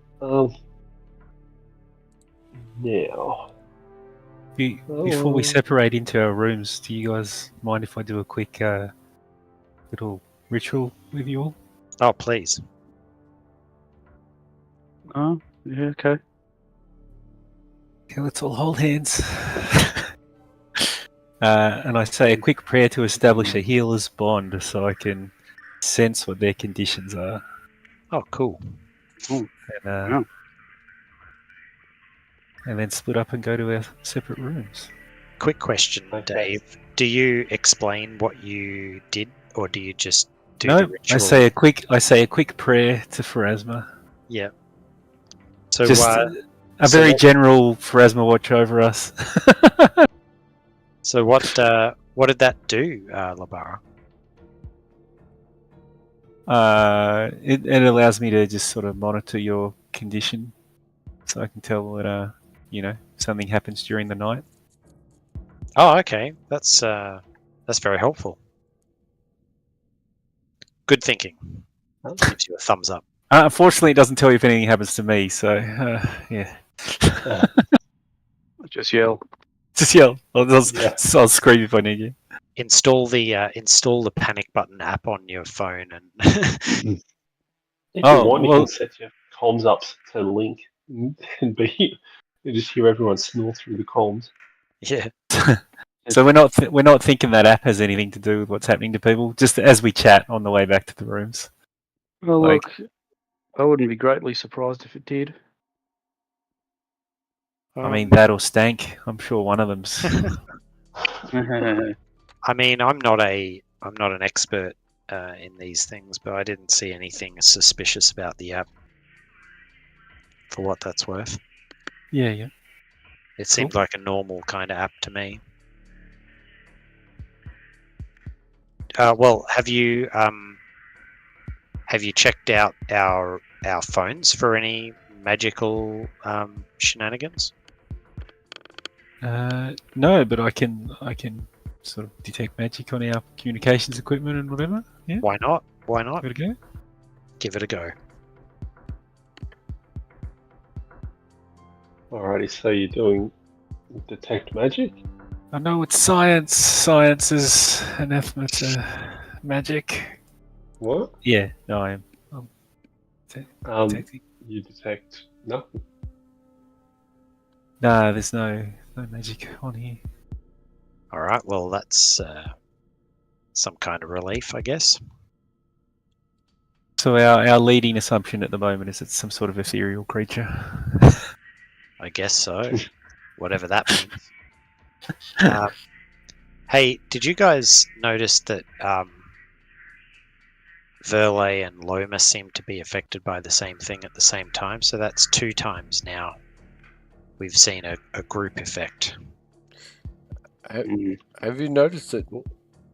Now, Before we separate into our rooms, do you guys mind if I do a quick little ritual with you all? Oh, please. Oh, yeah, okay. Okay, let's all hold hands. And I say a quick prayer to establish a healer's bond so I can sense what their conditions are. Oh, cool. And then split up and go to our separate rooms. Quick question, Okay. Dave. Do you explain what you did, or do you just do No, the ritual? I say a quick prayer to Pharasma. Yeah. So Just a so very what- general Pharasma watch over us. So what did that do, Labara? It allows me to just sort of monitor your condition, so I can tell that something happens during the night. Oh, okay. That's very helpful. Good thinking. Gives you a thumbs up. Unfortunately, it doesn't tell you if anything happens to me. So yeah, Just yell. just yell. I'll scream if I need you. Install the panic button app on your phone, and if you Oh, want, you well- can set your comms up to link and you just hear everyone snore through the comms. yeah. So we're not thinking that app has anything to do with what's happening to people. Just as we chat on the way back to the rooms. Well, Like- look, I wouldn't be greatly surprised if it did. I mean, that or stank. I'm sure one of them's. I mean, I'm not an expert in these things, but I didn't see anything suspicious about the app. For what that's worth, Yeah. it seemed like a normal kind of app to me. Well, have you checked out our phones for any magical shenanigans? No, but I can sort of detect magic on our communications equipment and whatever. Yeah, Why not? Why not? give it a go. Give it a go. Alrighty, so you're doing detect magic? I know it's science. Science is anathema to magic. What? Yeah, no, I am. I'm detecting. You detect nothing. Nah, there's no magic on here. All right. Well, that's some kind of relief, I guess. So our leading assumption at the moment is it's some sort of ethereal creature. I guess so. Whatever that means. Hey, did you guys notice that Verley and Loma seem to be affected by the same thing at the same time? So that's 2 times now we've seen a group effect. Have you noticed that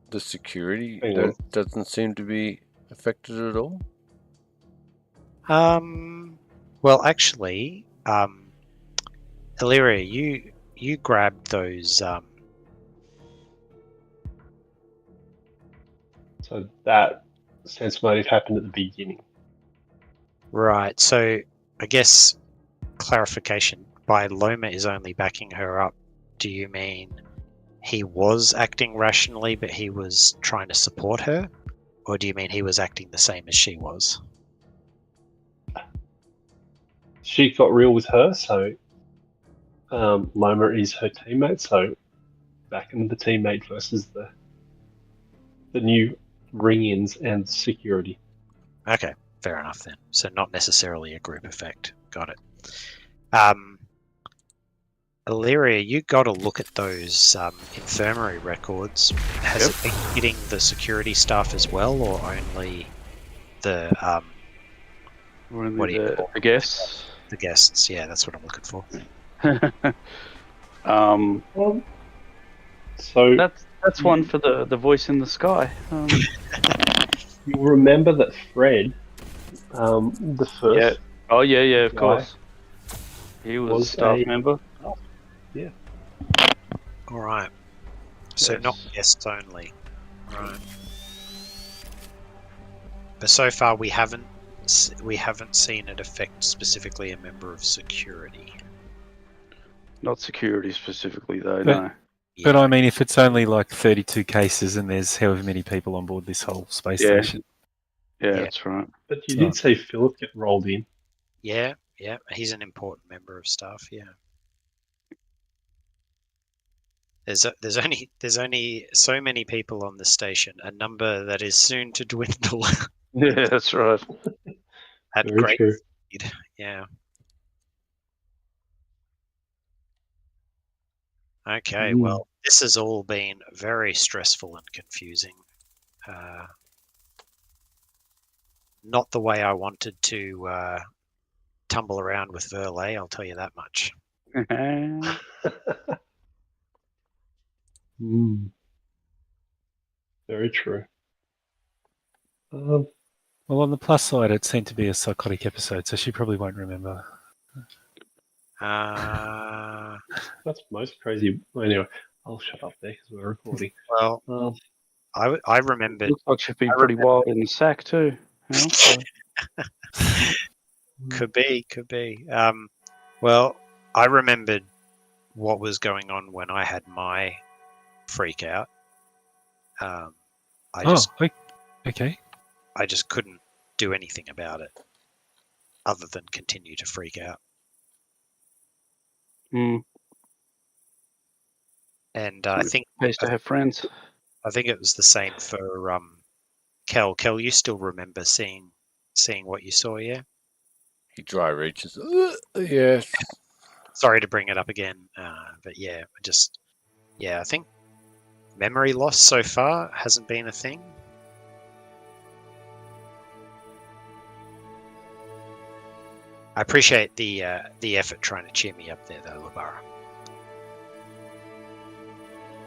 the security Hang on. doesn't seem to be affected at all? Well, actually, Illyria, you grabbed those. So that sense motive happened at the beginning. Right. So I guess clarification: by Loma is only backing her up. Do you mean he was acting rationally, but he was trying to support her, or do you mean he was acting the same as she was? She got real with her, so Loma is her teammate, so back into the teammate versus the new ring-ins and security. Okay, fair enough then. So not necessarily a group effect. Got it. Illyria, you got to look at those infirmary records. Has it been hitting the security staff as well, or only the what do you call the guests? the guests? Yeah, that's what I'm looking for. So that's one for the voice in the sky. you'll remember that Fred, the first Of guy, course. He was a staff member. Yeah. All right. So Yes. not guests only. Right. But so far we haven't seen it affect specifically a member of security. Not security specifically, though. But- No. But I mean, if it's only like 32 cases and there's however many people on board this whole space station. Yeah, Yeah. that's right. But you did say Philip get rolled in. Yeah, he's an important member of staff. Yeah. There's only so many people on the station, a number that is soon to dwindle Yeah, that's right. at Very great true. speed. Yeah. Okay, well, this has all been very stressful and confusing. Not the way I wanted to tumble around with Verley, I'll tell you that much. Very true. Well, on the plus side, it seemed to be a psychotic episode, so she probably won't remember. That's most crazy. Anyway, I'll shut up there because we're recording. Well, I remembered. Looks like she'd be pretty wild in the sack too. You know, so. Could be. Well, I remembered what was going on when I had my freak out. Okay. I just couldn't do anything about it other than continue to freak out. And I think pays to have friends. I think it was the same for Kel. Kel, you still remember seeing what you saw, yeah? He dry reaches. Yes. Sorry to bring it up again, but yeah, I think memory loss so far hasn't been a thing. I appreciate the effort trying to cheer me up there, though, Labara.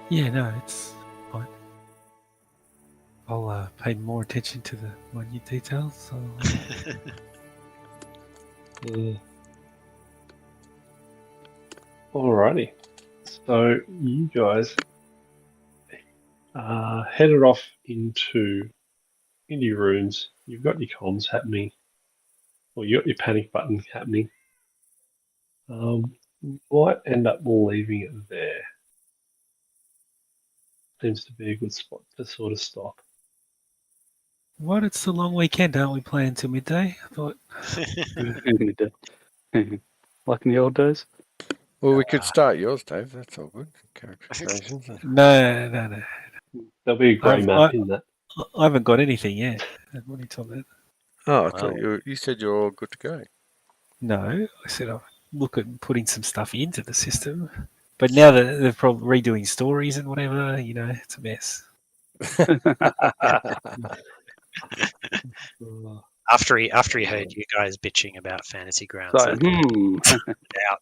Yeah, no, it's fine. I'll pay more attention to the minute details. Alrighty. So you guys headed off into your rooms. You've got your comms happening, or you got your panic button happening. Might end up leaving it there. Seems to be a good spot to sort of stop. What? It's the long weekend, aren't we playing till midday? I thought. Like in the old days. Well, we could start yours, Dave. That's all good. Characterizations. No. There'll be a grey I've- map in that. I haven't got anything yet. What are you talking about? Oh, I thought you said you're all good to go. No, I said I'll look at putting some stuff into the system. But now that they're probably redoing stories and whatever, it's a mess. After he heard you guys bitching about Fantasy Grounds, So, out.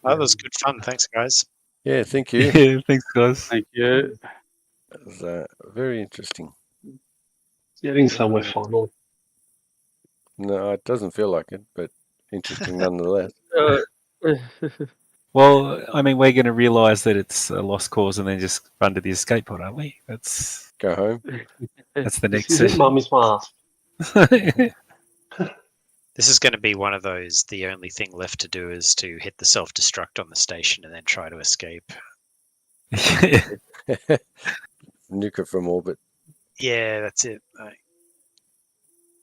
That was good fun. Thanks, guys. Yeah, thank you. Yeah, thanks, guys. thank you. That was very interesting. Getting somewhere finally. No, it doesn't feel like it, but interesting nonetheless. Well, I mean, we're going to realise that it's a lost cause and then just run to the escape pod, aren't we? That's Go home. the next This is it, session. Mummy's mask. This is going to be one of those. The only thing left to do is to hit the self-destruct on the station and then try to escape. Nuke it from orbit. Yeah, that's it.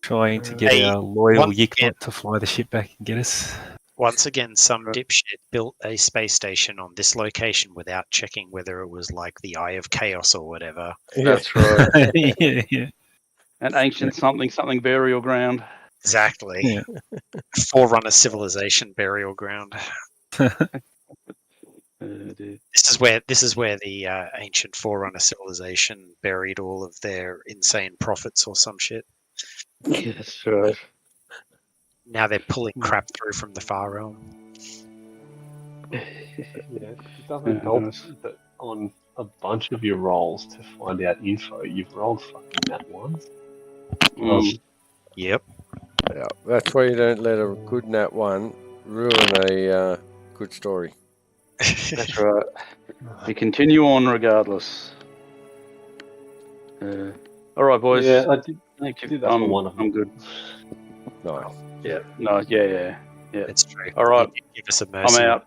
Trying to get Hey, our loyal once Yikbot again- to fly the ship back and get us. Once again, some dipshit built a space station on this location without checking whether it was like the Eye of Chaos or whatever. That's right. yeah. An ancient something burial ground. Exactly. Yeah. Forerunner civilization burial ground. Dear. This is where the ancient Forerunner civilization buried all of their insane profits or some shit. That's right. Now they're pulling crap through from the Far Realm. Yeah, it doesn't help that on a bunch of your rolls to find out info, you've rolled fucking nat ones. Yep. Yeah, that's why you don't let a good nat one ruin a good story. That's right. We continue on regardless. All right, boys. Yeah, I did. Thank you. did that for one of them. I'm good. Nice. Yeah. No. Yeah. It's true. All right. You did give us a I'm mercy. out.